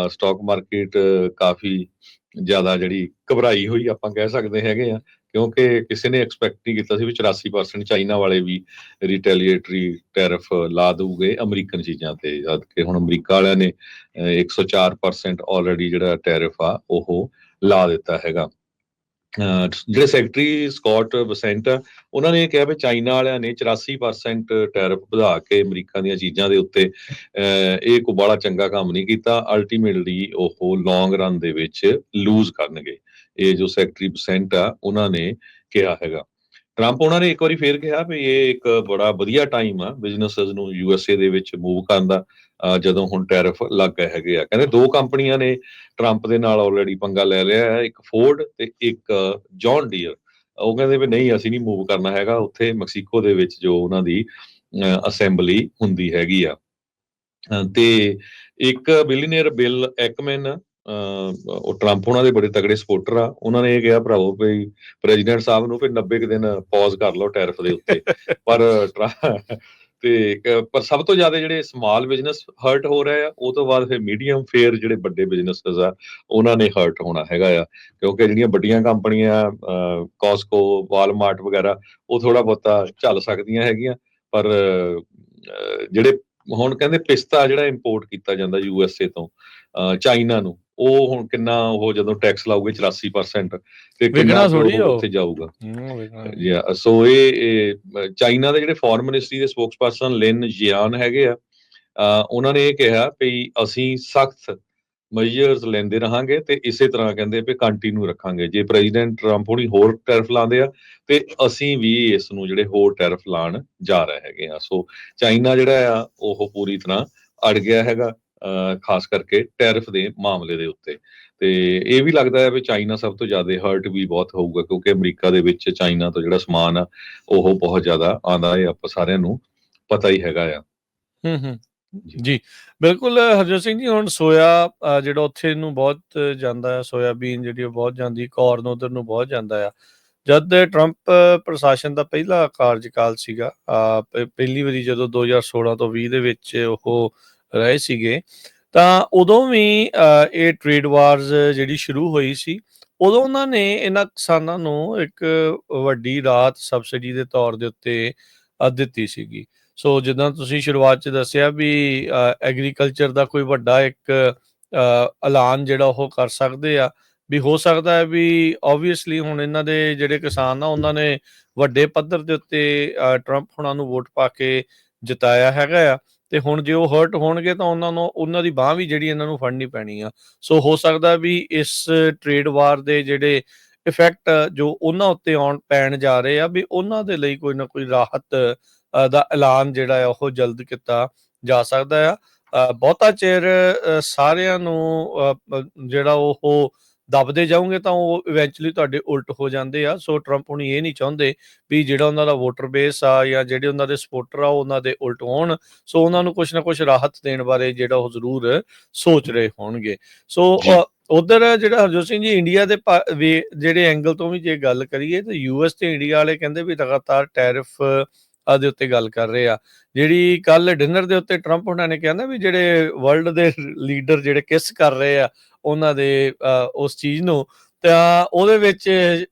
A: ਸਟਾਕ ਮਾਰਕੀਟ ਕਾਫੀ ਜ਼ਿਆਦਾ ਜਿਹੜੀ ਘਬਰਾਈ ਹੋਈ ਆਪਾਂ ਕਹਿ ਸਕਦੇ ਹੈਗੇ ਆ, ਕਿਉਂਕਿ ਕਿਸੇ ਨੇ ਐਕਸਪੈਕਟ ਨਹੀਂ ਕੀਤਾ ਸੀ ਵੀ 84% ਚਾਈਨਾ ਵਾਲੇ ਵੀ ਰਿਟੈਲੀਏਟਰੀ ਟੈਰਿਫ ਲਾ ਦਊਗੇ ਅਮਰੀਕਨ ਚੀਜ਼ਾਂ ਤੇ, ਜਦ ਕਿ ਹੁਣ ਅਮਰੀਕਾ ਵਾਲਿਆਂ ਨੇ 104% ਆਲਰੇਡੀ ਜਿਹੜਾ ਟੈਰਿਫ ਆ ਉਹ ਲਾ ਦਿੱਤਾ ਹੈਗਾ। ਜਿਹੜੇ ਸੈਕਟਰੀ ਸਕਾਟ ਬਸੈਂਟ ਆ ਉਹਨਾਂ ਨੇ ਇਹ ਕਿਹਾ ਵੀ ਚਾਈਨਾ ਵਾਲਿਆਂ ਨੇ 84% ਟੈਰਿਫ ਵਧਾ ਕੇ ਅਮਰੀਕਾ ਦੀਆਂ ਚੀਜ਼ਾਂ ਦੇ ਉੱਤੇ ਇਹ ਕੋਈ ਬੜਾ ਚੰਗਾ ਕੰਮ ਨਹੀਂ ਕੀਤਾ। ਅਲਟੀਮੇਟਲੀ ਉਹ ਲੌਂਗ ਰਨ ਦੇ ਵਿੱਚ ਲੂਜ਼ ਕਰਨਗੇ, ਇਹ ਜੋ ਸੈਕਟਰੀ ਬਸੈਂਟ ਆ ਉਹਨਾਂ ਨੇ ਕਿਹਾ ਹੈਗਾ। ਟਰੰਪ ਉਹਨਾਂ ਨੇ ਇੱਕ ਵਾਰੀ ਫੇਰ ਕਿਹਾ ਵੀ ਇਹ ਇੱਕ ਬੜਾ ਵਧੀਆ ਟਾਈਮ ਆ ਬਿਜ਼ਨੈਸਸ ਨੂੰ USA ਦੇ ਵਿੱਚ ਮੂਵ ਕਰਨ ਦਾ, ਜਦੋਂ ਹੁਣ ਟੈਰਿਫ ਲੱਗ ਗਏ ਹੈਗੇ ਆ। ਕਹਿੰਦੇ ਦੋ ਕੰਪਨੀਆਂ ਨੇ ਟਰੰਪ ਦੇ ਨਾਲ ਆਲਰੇਡੀ ਪੰਗਾ ਲੈ ਲਿਆ ਹੈ, ਇੱਕ ਫੋਰਡ ਤੇ ਇੱਕ ਜੌਨ ਡੀਅਰ। ਉਹ ਕਹਿੰਦੇ ਵੀ ਨਹੀਂ ਅਸੀਂ ਨਹੀਂ ਮੂਵ ਕਰਨਾ ਹੈਗਾ ਉੱਥੇ ਮੈਕਸੀਕੋ ਦੇ ਵਿੱਚ ਜੋ ਉਹਨਾਂ ਦੀ ਅਸੈਂਬਲੀ ਹੁੰਦੀ ਹੈਗੀ ਆ। ਤੇ ਇੱਕ ਬਿਲੀਅਨਰ ਬਿਲ ਐਕਮੈਨ, ਉਹ ਟਰੰਪ ਉਹਨਾਂ ਦੇ ਬੜੇ ਤਗੜੇ ਸਪੋਰਟਰ ਆ। ਉਹਨਾਂ ਨੇ ਇਹ ਕਿਹਾ ਭਰਾਵੋ ਵੀ ਪ੍ਰੈਜ਼ੀਡੈਂਟ ਸਾਹਿਬ ਨੂੰ ਫਿਰ 90 ਦਿਨ ਪੌਜ਼ ਕਰ ਲਓ ਟੈਰਿਫ ਦੇ ਉੱਤੇ। ਪਰ ਸਭ ਤੋਂ ਜ਼ਿਆਦਾ ਜਿਹੜੇ ਸਮਾਲ ਬਿਜ਼ਨਸ ਹਰਟ ਹੋ ਰਹੇ ਆ, ਉਹ ਤੋਂ ਬਾਅਦ ਫਿਰ ਮੀਡੀਅਮ ਫੇਅਰ ਜਿਹੜੇ ਵੱਡੇ ਬਿਜ਼ਨਸਸ ਆ ਉਹਨਾਂ ਨੇ ਹਰਟ ਹੋਣਾ ਹੈਗਾ ਆ, ਕਿਉਂਕਿ ਜਿਹੜੀਆਂ ਵੱਡੀਆਂ ਕੰਪਨੀਆਂ ਕਾਸਕੋ, ਵਾਲਮਾਰਟ ਵਗੈਰਾ ਉਹ ਥੋੜਾ ਬਹੁਤਾ ਝੱਲ ਸਕਦੀਆਂ ਹੈਗੀਆਂ। ਪਰ ਜਿਹੜੇ ਹੁਣ ਕਹਿੰਦੇ ਪਿਸਤਾ ਜਿਹੜਾ ਇੰਪੋਰਟ ਕੀਤਾ ਜਾਂਦਾ USA ਤੋਂ ਚਾਈਨਾ ਨੂੰ, ਉਹ ਹੁਣ ਕਿੰਨਾ ਉਹ ਜਦੋਂ ਟੈਕਸ ਲਾਉਗੇ 84% ਤੇ ਕਿੰਨਾ ਉੱਥੇ ਜਾਊਗਾ। ਸੋ ਇਹ ਚਾਈਨਾ ਦੇ ਜਿਹੜੇ ਫੋਰਨ ਮਿਨਿਸਟਰੀ ਦੇ ਸਪੋਕਸਪਰਸਨ ਲਿਨ ਜਿਆਨ ਹੈਗੇ ਆ, ਉਹਨਾਂ ਨੇ ਇਹ ਕਿਹਾ ਵੀ ਅਸੀਂ ਸਖਤ ਮੈਜਰਸ ਲੈਂਦੇ ਰਹਾਂਗੇ ਤੇ ਇਸੇ ਤਰ੍ਹਾਂ ਕਹਿੰਦੇ ਵੀ ਕੰਟੀਨਿਊ ਰੱਖਾਂਗੇ। ਜੇ ਪ੍ਰੈਜ਼ੀਡੈਂਟ ਟਰੰਪ ਹੁਣੀ ਹੋਰ ਟੈਰਿਫ ਲਾਉਂਦੇ ਆ ਤੇ ਅਸੀਂ ਵੀ ਇਸ ਨੂੰ ਜਿਹੜੇ ਹੋਰ ਟੈਰਿਫ ਲਾਉਣ ਜਾ ਰਹੇ ਹੈਗੇ ਆ। ਸੋ ਚਾਈਨਾ ਜਿਹੜਾ ਆ ਉਹ ਪੂਰੀ ਤਰ੍ਹਾਂ ਅੜ ਗਿਆ ਹੈਗਾ, ਖਾਸ ਕਰਕੇ ਟੈਰਿਫ ਦੇ ਮਾਮਲੇ ਦੇ ਉੱਤੇ। ਤੇ ਇਹ ਵੀ ਲੱਗਦਾ ਹੈ ਵੀ ਚਾਈਨਾ ਸਭ ਤੋਂ ਜ਼ਿਆਦਾ ਹਰਟ ਵੀ ਬਹੁਤ ਹੋਊਗਾ, ਕਿਉਂਕਿ ਅਮਰੀਕਾ ਦੇ ਵਿੱਚ ਚਾਈਨਾ ਤੋਂ ਜਿਹੜਾ ਸਮਾਨ ਆ ਉਹ ਬਹੁਤ ਜ਼ਿਆਦਾ ਆਉਂਦਾ ਹੈ, ਆਪਾਂ ਸਾਰਿਆਂ ਨੂੰ ਪਤਾ ਹੀ ਹੈਗਾ ਆ।
B: ਹੂੰ
A: ਜੀ
B: ਜੀ, ਬਿਲਕੁਲ ਹਰਜੋਤ ਸਿੰਘ ਜੀ। ਹੁਣ ਸੋਇਆ ਜਿਹੜਾ ਉੱਥੇ ਨੂੰ ਬਹੁਤ ਜਾਂਦਾ ਆ, ਸੋਇਆਬੀਨ ਜਿਹੜੀ ਉਹ ਬਹੁਤ ਜਾਂਦੀ, ਕਾਰਨ ਉਧਰ ਨੂੰ ਬਹੁਤ ਜਾਂਦਾ ਆ। ਜਦ ਟਰੰਪ ਪ੍ਰਸ਼ਾਸਨ ਦਾ ਪਹਿਲਾ ਕਾਰਜਕਾਲ ਸੀਗਾ, ਪਹਿਲੀ ਵਾਰੀ ਜਦੋਂ 2016 ਤੋਂ 20 ਦੇ ਵਿੱਚ ਉਹ ਰਹੇ ਸੀਗੇ, ਤਾਂ ਉਦੋਂ ਵੀ ਇਹ ਟ੍ਰੇਡ ਵਾਰਜ਼ ਜਿਹੜੀ ਸ਼ੁਰੂ ਹੋਈ ਸੀ, ਉਦੋਂ ਉਹਨਾਂ ਨੇ ਇਹਨਾਂ ਕਿਸਾਨਾਂ ਨੂੰ ਇੱਕ ਵੱਡੀ ਰਾਹਤ ਸਬਸਿਡੀ ਦੇ ਤੌਰ ਦੇ ਉੱਤੇ ਦਿੱਤੀ ਸੀਗੀ। ਸੋ ਜਿੱਦਾਂ ਤੁਸੀਂ ਸ਼ੁਰੂਆਤ 'ਚ ਦੱਸਿਆ ਵੀ ਐਗਰੀਕਲਚਰ ਦਾ ਕੋਈ ਵੱਡਾ ਇੱਕ ਐਲਾਨ ਜਿਹੜਾ ਉਹ ਕਰ ਸਕਦੇ ਆ, ਵੀ ਹੋ ਸਕਦਾ ਹੈ ਵੀ ਓਬਵੀਅਸਲੀ ਹੁਣ ਇਹਨਾਂ ਦੇ ਜਿਹੜੇ ਕਿਸਾਨ ਆ ਉਹਨਾਂ ਨੇ ਵੱਡੇ ਪੱਧਰ ਦੇ ਉੱਤੇ ਟਰੰਪ ਹੁਣਾਂ ਨੂੰ ਵੋਟ ਪਾ ਕੇ ਜਿਤਾਇਆ ਹੈਗਾ ਆ, ਤੇ ਹੁਣ ਜੇ ਉਹ ਹਰਟ ਹੋਣਗੇ ਤਾਂ ਉਹਨਾਂ ਦੀ ਬਾਂਹ ਵੀ ਜਿਹੜੀ ਇਹਨਾਂ ਨੂੰ ਫੜਨੀ ਪੈਣੀ ਆ। ਸੋ ਹੋ ਸਕਦਾ ਵੀ ਇਸ ਟ੍ਰੇਡ ਵਾਰ ਦੇ ਜਿਹੜੇ ਇਫੈਕਟ ਜੋ ਉਹਨਾਂ ਉੱਤੇ ਪੈਣ ਜਾ ਰਹੇ ਆ, ਵੀ ਉਹਨਾਂ ਦੇ ਲਈ ਕੋਈ ਨਾ ਕੋਈ ਰਾਹਤ ਦਾ ਐਲਾਨ ਜਿਹੜਾ ਆ ਉਹ ਜਲਦ ਕੀਤਾ ਜਾ ਸਕਦਾ ਆ। ਬਹੁਤਾ ਚਿਰ ਸਾਰਿਆਂ ਨੂੰ ਜਿਹੜਾ ਉਹ ਦੱਬਦੇ ਜਾਓਗੇ ਤਾਂ ਉਹ ਇਵੈਂਚੁਅਲੀ ਤੁਹਾਡੇ ਉਲਟ ਹੋ ਜਾਂਦੇ ਆ। ਸੋ ਟਰੰਪ ਹੁਣੀ ਇਹ ਨਹੀਂ ਚਾਹੁੰਦੇ ਵੀ ਜਿਹੜਾ ਉਹਨਾਂ ਦਾ ਵੋਟਰ ਬੇਸ ਆ ਜਾਂ ਜਿਹੜੇ ਉਹਨਾਂ ਦੇ ਸਪੋਰਟਰ ਆ ਉਹ ਉਹਨਾਂ ਦੇ ਉਲਟ ਹੋਣ। ਸੋ ਉਹਨਾਂ ਨੂੰ ਕੁਛ ਨਾ ਕੁਛ ਰਾਹਤ ਦੇਣ ਬਾਰੇ ਜਿਹੜਾ ਉਹ ਜ਼ਰੂਰ ਸੋਚ ਰਹੇ ਹੋਣਗੇ। ਸੋ
A: ਜੀ
B: ਉਧਰ ਜਿਹੜਾ ਹਰਜੋਤ ਸਿੰਘ ਜੀ ਇੰਡੀਆ ਦੇ ਜਿਹੜੇ ਐਂਗਲ ਤੋਂ ਵੀ ਜੇ ਗੱਲ ਕਰੀਏ ਤਾਂ ਯੂਐਸ ਤੇ ਇੰਡੀਆ ਵਾਲੇ ਕਹਿੰਦੇ ਵੀ ਲਗਾਤਾਰ ਟੈਰਿਫ ਦੇ ਉੱਤੇ ਗੱਲ ਕਰ ਰਹੇ ਆ। ਜਿਹੜੀ ਕੱਲ ਡਿਨਰ ਦੇ ਉੱਤੇ ਟਰੰਪ ਉਹਨਾਂ ਨੇ ਕਿਹਾ ਨਾ ਵੀ ਜਿਹੜੇ ਵਰਲਡ ਦੇ ਲੀਡਰ ਜਿਹੜੇ ਕਿਸ ਕਰ ਰਹੇ ਆ ਉਹਨਾਂ ਦੇ ਉਸ ਚੀਜ਼ ਨੂੰ, ਤਾਂ ਉਹਦੇ ਵਿੱਚ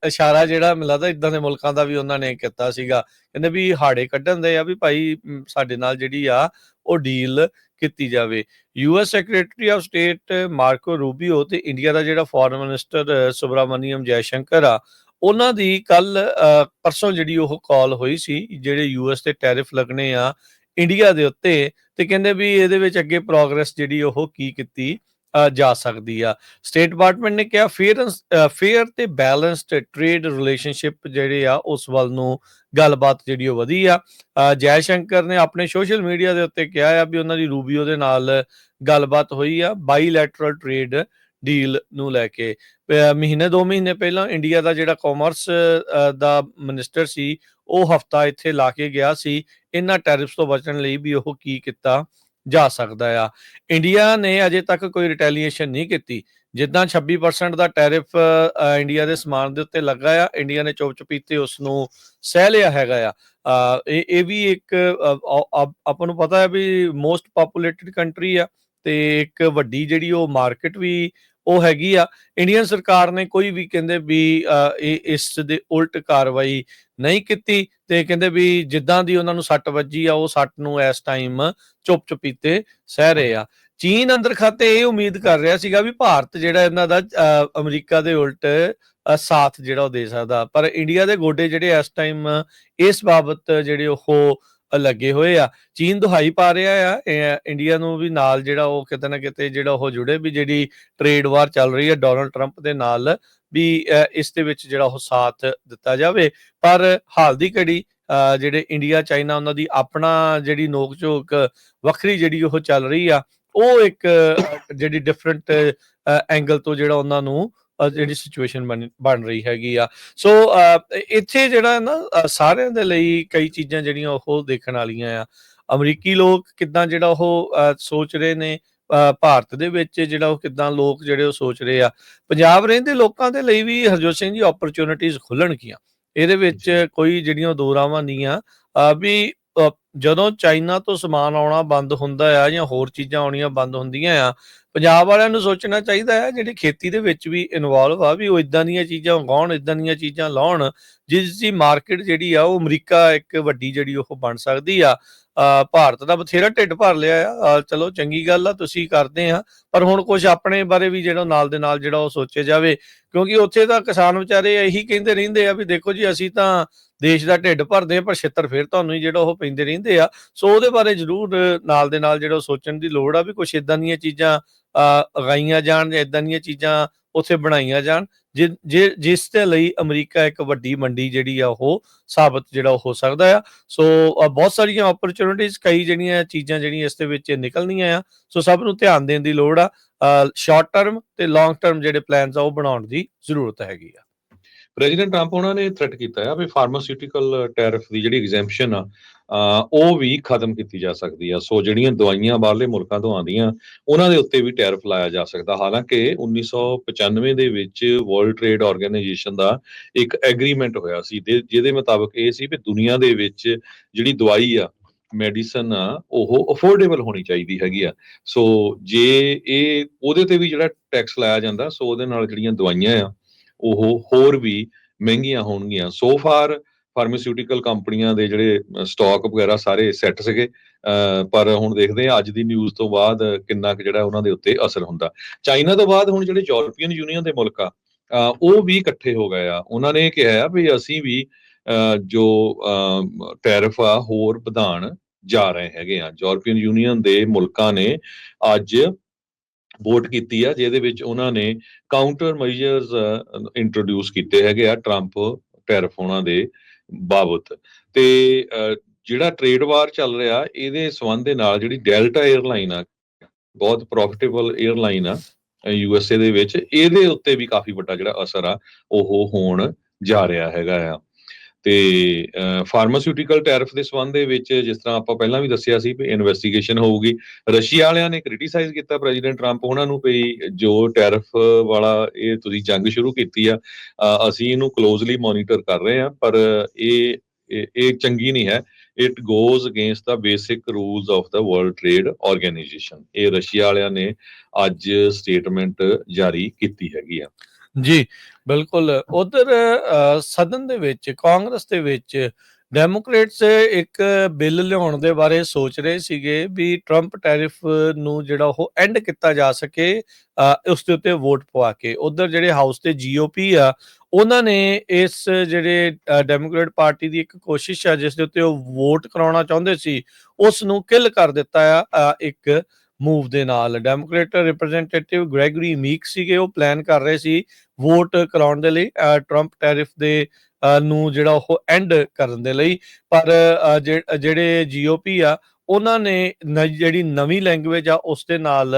B: ਇਸ਼ਾਰਾ ਜਿਹੜਾ ਮੈਨੂੰ ਲੱਗਦਾ ਇਦਾਂ ਦੇ ਮੁਲਕਾਂ ਦਾ ਵੀ ਉਹਨਾਂ ਨੇ ਕੀਤਾ ਸੀਗਾ। ਕਹਿੰਦੇ ਵੀ ਹਾੜੇ ਕੱਢਣ ਦੇ ਆ ਵੀ ਭਾਈ ਸਾਡੇ ਨਾਲ ਜਿਹੜੀ ਆ ਉਹ ਡੀਲ ਕੀਤੀ ਜਾਵੇ। US secretary of state ਮਾਰਕੋ Rubio ਤੇ ਇੰਡੀਆ ਦਾ ਜਿਹੜਾ ਫੋਰਨ ਮਿਨਿਸਟਰ ਸੁਬਰਾਮਨੀਅਮ ਜੈਸ਼ੰਕਰ ਆ, ਉਹਨਾਂ ਦੀ ਕੱਲ ਪਰਸੋਂ ਜਿਹੜੀ ਉਹ ਕਾਲ ਹੋਈ ਸੀ ਜਿਹੜੇ ਯੂਐਸ ਤੇ ਟੈਰਿਫ ਲੱਗਣੇ ਆ ਇੰਡੀਆ ਦੇ ਉੱਤੇ, ਤੇ ਕਹਿੰਦੇ ਵੀ ਇਹਦੇ ਵਿੱਚ ਅੱਗੇ ਪ੍ਰੋਗਰੈਸ ਜਿਹੜੀ ਉਹ ਕੀ ਕੀਤੀ ਜਾ ਸਕਦੀ ਆ। ਸਟੇਟ ਡਿਪਾਰਟਮੈਂਟ ਨੇ ਕਿਹਾ ਫੇਅਰ ਤੇ ਬੈਲੈਂਸਡ ਟ੍ਰੇਡ ਰਿਲੇਸ਼ਨਸ਼ਿਪ ਜਿਹੜੇ ਆ ਉਸ ਵੱਲ ਨੂੰ ਗੱਲਬਾਤ ਜਿਹੜੀ ਉਹ ਵਧੀ ਆ। ਜੈ ਸ਼ੰਕਰ ਨੇ ਆਪਣੇ ਸੋਸ਼ਲ ਮੀਡੀਆ ਦੇ ਉੱਤੇ ਕਿਹਾ ਆ ਵੀ ਉਹਨਾਂ ਦੀ ਰੂਬੀਓ ਦੇ ਨਾਲ ਗੱਲਬਾਤ ਹੋਈ ਆ ਬਾਈਲੈਟਰਲ ਟ੍ਰੇਡ ਡੀਲ ਨੂੰ ਲੈ ਕੇ। ਮਹੀਨੇ 2 ਮਹੀਨੇ ਪਹਿਲਾਂ ਇੰਡੀਆ ਦਾ ਜਿਹੜਾ ਕਾਮਰਸ ਦਾ ਮਿਨਿਸਟਰ ਸੀ ਉਹ ਹਫਤਾ ਇੱਥੇ ਲਾ ਕੇ ਗਿਆ ਸੀ ਇਹਨਾਂ ਟੈਰਿਫਸ ਤੋਂ ਬਚਣ ਲਈ ਵੀ ਉਹ ਕੀ ਕੀਤਾ ਜਾ ਸਕਦਾ ਆ। ਇੰਡੀਆ ਨੇ ਅਜੇ ਤੱਕ ਕੋਈ ਰਿਟੈਲੀਏਸ਼ਨ ਨਹੀਂ ਕੀਤੀ। ਜਿੱਦਾਂ 26% ਦਾ ਟੈਰਿਫ ਇੰਡੀਆ ਦੇ ਸਮਾਨ ਦੇ ਉੱਤੇ ਲੱਗਾ ਆ, ਇੰਡੀਆ ਨੇ ਚੁੱਪ ਚਪੀਤੇ ਉਸ ਨੂੰ ਸਹਿ ਲਿਆ ਹੈਗਾ ਆ। ਇਹ ਵੀ ਇੱਕ ਆਪਾਂ ਨੂੰ ਪਤਾ ਹੈ ਵੀ ਮੋਸਟ ਪੋਪੂਲੇਟਡ ਕੰਟਰੀ ਆ ਤੇ ਇੱਕ ਵੱਡੀ ਜਿਹੜੀ ਉਹ ਮਾਰਕੀਟ ਵੀ ਉਹ ਹੈਗੀ ਆ। ਇੰਡੀਅਨ ਸਰਕਾਰ ਨੇ ਕੋਈ ਵੀ ਕਹਿੰਦੇ ਵੀ ਇਸ ਦੇ ਉਲਟ ਕਾਰਵਾਈ ਨਹੀਂ ਕੀਤੀ, ਤੇ ਕਹਿੰਦੇ ਵੀ ਜਿੱਦਾਂ ਦੀ ਉਹਨਾਂ ਨੂੰ ਸੱਟ ਵੱਜੀ ਆ ਉਹ ਸੱਟ ਨੂੰ ਇਸ ਟਾਈਮ ਚੁੱਪ ਚਪੀਤੇ ਸਹਿ ਰਹੇ ਆ। ਚੀਨ ਅੰਦਰ ਖਾਤੇ ਇਹ ਉਮੀਦ ਕਰ ਰਿਹਾ ਸੀਗਾ ਵੀ ਭਾਰਤ ਜਿਹੜਾ ਇਹਨਾਂ ਦਾ ਅਮਰੀਕਾ ਦੇ ਉਲਟ ਸਾਥ ਜਿਹੜਾ ਉਹ ਦੇ ਸਕਦਾ, ਪਰ ਇੰਡੀਆ ਦੇ ਗੋਡੇ ਜਿਹੜੇ ਇਸ ਟਾਈਮ ਇਸ ਬਾਬਤ ਜਿਹੜੇ ਉਹ ਲੱਗੇ ਹੋਏ ਆ। ਚੀਨ ਦੁਹਾਈ ਪਾ ਰਿਹਾ ਆ ਇੰਡੀਆ ਨੂੰ ਵੀ ਨਾਲ ਜਿਹੜਾ ਉਹ ਕਿਤੇ ਨਾ ਕਿਤੇ ਜਿਹੜਾ ਉਹ ਜੁੜੇ, ਵੀ ਜਿਹੜੀ ਟ੍ਰੇਡ ਵਾਰ ਚੱਲ ਰਹੀ ਹੈ ਡੋਨਲਡ ਟਰੰਪ ਦੇ ਨਾਲ ਵੀ ਇਸ ਦੇ ਵਿੱਚ ਜਿਹੜਾ ਉਹ ਸਾਥ ਦਿੱਤਾ ਜਾਵੇ। ਪਰ ਹਾਲ ਦੀ ਘੜੀ ਜਿਹੜੇ ਇੰਡੀਆ ਚਾਈਨਾ ਉਹਨਾਂ ਦੀ ਆਪਣਾ ਜਿਹੜੀ ਨੋਕ ਝੋਕ ਵੱਖਰੀ ਜਿਹੜੀ ਉਹ ਚੱਲ ਰਹੀ ਆ, ਉਹ ਇੱਕ ਜਿਹੜੀ ਡਿਫਰੈਂਟ ਐਂਗਲ ਤੋਂ ਜਿਹੜਾ ਉਹਨਾਂ ਨੂੰ ਜਿਹੜੀ ਸਿਚੁਏਸ਼ਨ ਬਣ ਰਹੀ ਹੈਗੀ ਆ। ਸੋ ਇੱਥੇ ਜਿਹੜਾ ਨਾ ਸਾਰਿਆਂ ਦੇ ਲਈ ਕਈ ਚੀਜ਼ਾਂ ਜਿਹੜੀਆਂ ਉਹ ਦੇਖਣ ਵਾਲੀਆਂ ਆ। ਅਮਰੀਕੀ ਲੋਕ ਕਿੱਦਾਂ ਜਿਹੜਾ ਉਹ ਸੋਚ ਰਹੇ ਨੇ, ਭਾਰਤ ਦੇ ਵਿੱਚ ਜਿਹੜਾ ਉਹ ਕਿੱਦਾਂ ਲੋਕ ਜਿਹੜੇ ਉਹ ਸੋਚ ਰਹੇ ਆ। ਪੰਜਾਬ ਰਹਿੰਦੇ ਲੋਕਾਂ ਦੇ ਲਈ ਵੀ ਹਰਜੋਤ ਸਿੰਘ ਜੀ ਓਪਰਚੁਨਿਟੀਜ਼ ਖੁੱਲਣਗੀਆਂ, ਇਹਦੇ ਵਿੱਚ ਕੋਈ ਜਿਹੜੀਆਂ ਦੋ ਰਾਵਾਂ ਨਹੀਂ ਆ। ਵੀ ਜਦੋਂ ਚਾਈਨਾ ਤੋਂ ਸਮਾਨ ਆਉਣਾ ਬੰਦ ਹੁੰਦਾ ਆ ਜਾਂ ਹੋਰ ਚੀਜ਼ਾਂ ਆਉਣੀਆਂ ਬੰਦ ਹੁੰਦੀਆਂ ਆ, ਪੰਜਾਬ ਵਾਲਿਆਂ ਨੂੰ ਸੋਚਣਾ ਚਾਹੀਦਾ ਹੈ ਜਿਹੜੀ ਖੇਤੀ ਦੇ ਵਿੱਚ ਵੀ ਇਨਵੋਲਵ ਆ ਵੀ ਉਹ ਇਦਾਂ ਦੀਆਂ ਚੀਜ਼ਾਂ ਉਗਾਉਣ, ਇਦਾਂ ਦੀਆਂ ਚੀਜ਼ਾਂ ਲਾਉਣ ਜਿਸ ਦੀ ਮਾਰਕੀਟ ਜਿਹੜੀ ਆ ਉਹ ਅਮਰੀਕਾ ਇੱਕ ਵੱਡੀ ਜਿਹੜੀ ਉਹ ਬਣ ਸਕਦੀ ਆ। ਭਾਰਤ ਦਾ ਬਥੇਰਾ ਢਿੱਡ ਭਰ ਲਿਆ ਆ, ਚਲੋ ਚੰਗੀ ਗੱਲ ਆ ਤੁਸੀਂ ਕਰਦੇ ਆ, ਪਰ ਹੁਣ ਕੁਝ ਆਪਣੇ ਬਾਰੇ ਵੀ ਜਿਹੜਾ ਨਾਲ ਦੇ ਨਾਲ ਜਿਹੜਾ ਉਹ ਸੋਚਿਆ ਜਾਵੇ, ਕਿਉਂਕਿ ਉੱਥੇ ਤਾਂ ਕਿਸਾਨ ਵਿਚਾਰੇ ਇਹੀ ਕਹਿੰਦੇ ਰਹਿੰਦੇ ਆ ਵੀ ਦੇਖੋ ਜੀ ਅਸੀਂ ਤਾਂ ਦੇਸ਼ ਦਾ ਢਿੱਡ ਭਰਦੇ ਆ ਪਰ ਛਿੱਤਰ ਫਿਰ ਤੁਹਾਨੂੰ ਹੀ ਜਿਹੜਾ ਉਹ ਪੈਂਦੇ ਰਹਿੰਦੇ ਕਹਿੰਦੇ ਆ। ਸੋ ਉਹਦੇ ਬਾਰੇ ਜ਼ਰੂਰ ਨਾਲ ਦੇ ਨਾਲ ਜਿਹੜਾ ਉਹ ਸੋਚਣ ਦੀ ਲੋੜ ਆ ਵੀ ਕੁਛ ਏਦਾਂ ਦੀਆਂ ਚੀਜ਼ਾਂ ਉਗਾਈਆਂ ਜਾਣ ਜਾਂ ਏਦਾਂ ਦੀਆਂ ਚੀਜ਼ਾਂ ਉੱਥੇ ਬਣਾਈਆਂ ਜਾਣ ਜਿਸ ਦੇ ਲਈ ਅਮਰੀਕਾ ਇੱਕ ਵੱਡੀ ਮੰਡੀ ਜਿਹੜੀ ਆ ਉਹ ਸਾਬਤ ਜਿਹੜਾ ਉਹ ਹੋ ਸਕਦਾ ਆ। ਸੋ ਬਹੁਤ ਸਾਰੀਆਂ ਓਪਰਚੁਨਿਟੀਜ਼ ਕਈ ਜਿਹੜੀਆਂ ਚੀਜ਼ਾਂ ਜਿਹੜੀਆਂ ਇਸ ਦੇ ਵਿੱਚ ਨਿਕਲਣੀਆਂ ਆ। ਸੋ ਸਭ ਨੂੰ ਧਿਆਨ ਦੇਣ ਦੀ ਲੋੜ ਆ। ਸ਼ਾਰਟ ਟਰਮ ਤੇ ਲੌਂਗ ਟਰਮ ਜਿਹੜੇ ਪਲਾਨਸ ਆ ਉਹ ਬਣਾਉਣ ਦੀ ਜ਼ਰੂਰਤ ਹੈਗੀ ਆ।
A: ਪ੍ਰੈਜ਼ੀਡੈਂਟ ਟਰੰਪ ਉਹਨਾਂ ਨੇ ਥ੍ਰੈਟ ਕੀਤਾ ਆ ਵੀ ਫਾਰਮਾਸਿਊਟੀਕਲ ਟੈਰਿਫ ਦੀ ਜਿਹੜੀ ਐਗਜ਼ੈਂਪਸ਼ਨ ਆ ਉਹ ਵੀ ਖਤਮ ਕੀਤੀ ਜਾ ਸਕਦੀ ਆ। ਸੋ ਜਿਹੜੀਆਂ ਦਵਾਈਆਂ ਬਾਹਰਲੇ ਮੁਲਕਾਂ ਤੋਂ ਆਉਂਦੀਆਂ ਉਹਨਾਂ ਦੇ ਉੱਤੇ ਵੀ ਟੈਰਿਫ ਲਾਇਆ ਜਾ ਸਕਦਾ। ਹਾਲਾਂਕਿ 1995 ਦੇ ਵਿੱਚ ਵਰਲਡ ਟ੍ਰੇਡ ਆਰਗੇਨਾਈਜੇਸ਼ਨ ਦਾ ਇੱਕ ਐਗਰੀਮੈਂਟ ਹੋਇਆ ਸੀ ਜਿਹਦੇ ਮੁਤਾਬਕ ਇਹ ਸੀ ਵੀ ਦੁਨੀਆ ਦੇ ਵਿੱਚ ਜਿਹੜੀ ਦਵਾਈ ਆ ਮੈਡੀਸਨ ਆ ਉਹ ਅਫੋਰਡੇਬਲ ਹੋਣੀ ਚਾਹੀਦੀ ਹੈਗੀ ਆ। ਸੋ ਜੇ ਇਹ ਉਹਦੇ ਤੇ ਵੀ ਜਿਹੜਾ ਟੈਕਸ ਲਾਇਆ ਜਾਂਦਾ ਸੋ ਉਹਦੇ ਨਾਲ ਜਿਹੜੀਆਂ ਦਵਾਈਆਂ ਆ ਉਹ ਹੋਰ ਵੀ ਮਹਿੰਗੀਆਂ ਹੋਣਗੀਆਂ। ਸੋ ਫਾਰ ਫਾਰਮਾਸਿਊਟੀਕਲ ਕੰਪਨੀਆਂ ਦੇ ਜਿਹੜੇ ਸਟਾਕ ਵਗੈਰਾ ਸਾਰੇ ਸੈੱਟ ਸੀਗੇ, ਪਰ ਹੁਣ ਦੇਖਦੇ ਆ ਅੱਜ ਦੀ ਨਿਊਜ਼ ਤੋਂ ਬਾਅਦ ਕਿੰਨਾ ਕੁ ਜਿਹੜਾ ਉਹਨਾਂ ਦੇ ਉੱਤੇ ਅਸਰ ਹੁੰਦਾ। ਚਾਈਨਾ ਤੋਂ ਬਾਅਦ ਹੁਣ ਜਿਹੜੇ ਯੂਰਪੀਅਨ ਯੂਨੀਅਨ ਦੇ ਮੁਲਕ ਆ ਉਹ ਵੀ ਇਕੱਠੇ ਹੋ ਗਏ ਆ। ਉਹਨਾਂ ਨੇ ਕਿਹਾ ਆ ਵੀ ਅਸੀਂ ਵੀ ਜੋ ਟੈਰਿਫ ਆ ਹੋਰ ਵਧਾਉਣ ਜਾ ਰਹੇ ਹੈਗੇ ਆ। ਯੂਰਪੀਅਨ ਯੂਨੀਅਨ ਦੇ ਮੁਲਕਾਂ ਨੇ ਅੱਜ ਵੋਟ ਕੀਤੀ ਆ ਜਿਹਦੇ ਵਿੱਚ ਉਹਨਾਂ ਨੇ ਕਾਊਂਟਰ ਮੈਜਰਸ ਇੰਟਰੋਡਿਊਸ ਕੀਤੇ ਹੈਗੇ ਆ ਟਰੰਪ ਟੈਰਿਫ ਉਹਨਾਂ ਦੇ ਬਾਬਤ। ਤੇ ਜਿਹੜਾ ਟ੍ਰੇਡ ਵਾਰ ਚੱਲ ਰਿਹਾ ਇਹਦੇ ਸੰਬੰਧ ਦੇ ਨਾਲ ਜਿਹੜੀ ਡੈਲਟਾ 에ਅਰਲਾਈਨ ਆ ਬਹੁਤ ਪ੍ਰੋਫਿਟੇਬਲ 에ਅਰਲਾਈਨ ਆ USA ਦੇ ਵਿੱਚ, ਇਹਦੇ ਉੱਤੇ ਵੀ ਕਾਫੀ ਵੱਡਾ ਜਿਹੜਾ ਅਸਰ ਆ ਉਹ ਹੋਣ ਜਾ ਰਿਹਾ ਹੈਗਾ ਆ। ਤੇ ਫਾਰਮਾਸਿਊਟੀਕਲ ਟੈਰਿਫ ਦੇ ਸੰਬੰਧ ਦੇ ਵਿੱਚ ਜਿਸ ਤਰ੍ਹਾਂ ਆਪਾਂ ਪਹਿਲਾਂ ਵੀ ਦੱਸਿਆ ਸੀ ਵੀ ਇਨਵੈਸਟੀਗੇਸ਼ਨ ਹੋਊਗੀ। ਰਸ਼ੀਆ ਵਾਲਿਆਂ ਨੇ ਕ੍ਰਿਟੀਸਾਈਜ਼ ਕੀਤਾ ਪ੍ਰੈਜ਼ੀਡੈਂਟ ਟਰੰਪ ਉਹਨਾਂ ਨੂੰ ਵੀ ਜੋ ਟੈਰਿਫ ਵਾਲਾ ਇਹ ਤੁਸੀਂ ਜੰਗ ਸ਼ੁਰੂ ਕੀਤੀ ਆ ਅਸੀਂ ਇਹਨੂੰ ਕਲੋਜ਼ਲੀ ਮੋਨੀਟਰ ਕਰ ਰਹੇ ਹਾਂ, ਪਰ ਇਹ ਚੰਗੀ ਨਹੀਂ ਹੈ। It goes against the basic rules of the world trade organisation. ਇਹ ਰਸ਼ੀਆ ਵਾਲਿਆਂ ਨੇ ਅੱਜ ਸਟੇਟਮੈਂਟ ਜਾਰੀ ਕੀਤੀ ਹੈਗੀ ਆ।
B: ਜੀ ਬਿਲਕੁਲ। ਉਧਰ ਸਦਨ ਦੇ ਵਿੱਚ ਕਾਂਗਰਸ ਦੇ ਵਿੱਚ ਡੈਮੋਕ੍ਰੇਟਸ ਇੱਕ ਬਿੱਲ ਲਿਆਉਣ ਦੇ ਬਾਰੇ ਸੋਚ ਰਹੇ ਸੀਗੇ ਵੀ ਟਰੰਪ ਟੈਰਿਫ ਨੂੰ ਜਿਹੜਾ ਉਹ ਐਂਡ ਕੀਤਾ ਜਾ ਸਕੇ ਉਸ ਦੇ ਉੱਤੇ ਵੋਟ ਪਵਾ ਕੇ। ਉਧਰ ਜਿਹੜੇ ਹਾਊਸ ਦੇ GOP ਆ ਉਹਨਾਂ ਨੇ ਇਸ ਜਿਹੜੇ ਡੈਮੋਕ੍ਰੇਟ ਪਾਰਟੀ ਦੀ ਇੱਕ ਕੋਸ਼ਿਸ਼ ਆ ਜਿਸ ਦੇ ਉੱਤੇ ਉਹ ਵੋਟ ਕਰਾਉਣਾ ਚਾਹੁੰਦੇ ਸੀ ਉਸ ਨੂੰ ਕਿਲ ਕਰ ਦਿੱਤਾ ਆ ਇੱਕ ਮੂਵ ਦੇ ਨਾਲ। ਡੈਮੋਕ੍ਰੇਟ ਰਿਪਰੈਜ਼ੈਂਟੇਟਿਵ ਗ੍ਰੈਗਰੀ ਮੀਕ ਸੀਗੇ, ਉਹ ਪਲਾਨ ਕਰ ਰਹੇ ਸੀ ਵੋਟ ਕਰਾਉਣ ਦੇ ਲਈ ਟਰੰਪ ਟੈਰਿਫ ਦੇ ਨੂੰ ਜਿਹੜਾ ਉਹ ਐਂਡ ਕਰਨ ਦੇ ਲਈ। ਪਰ ਜਿਹੜੇ GOP ਆ ਉਹਨਾਂ ਨੇ ਜਿਹੜੀ ਨਵੀਂ ਲੈਂਗੁਏਜ ਆ ਉਸ ਦੇ ਨਾਲ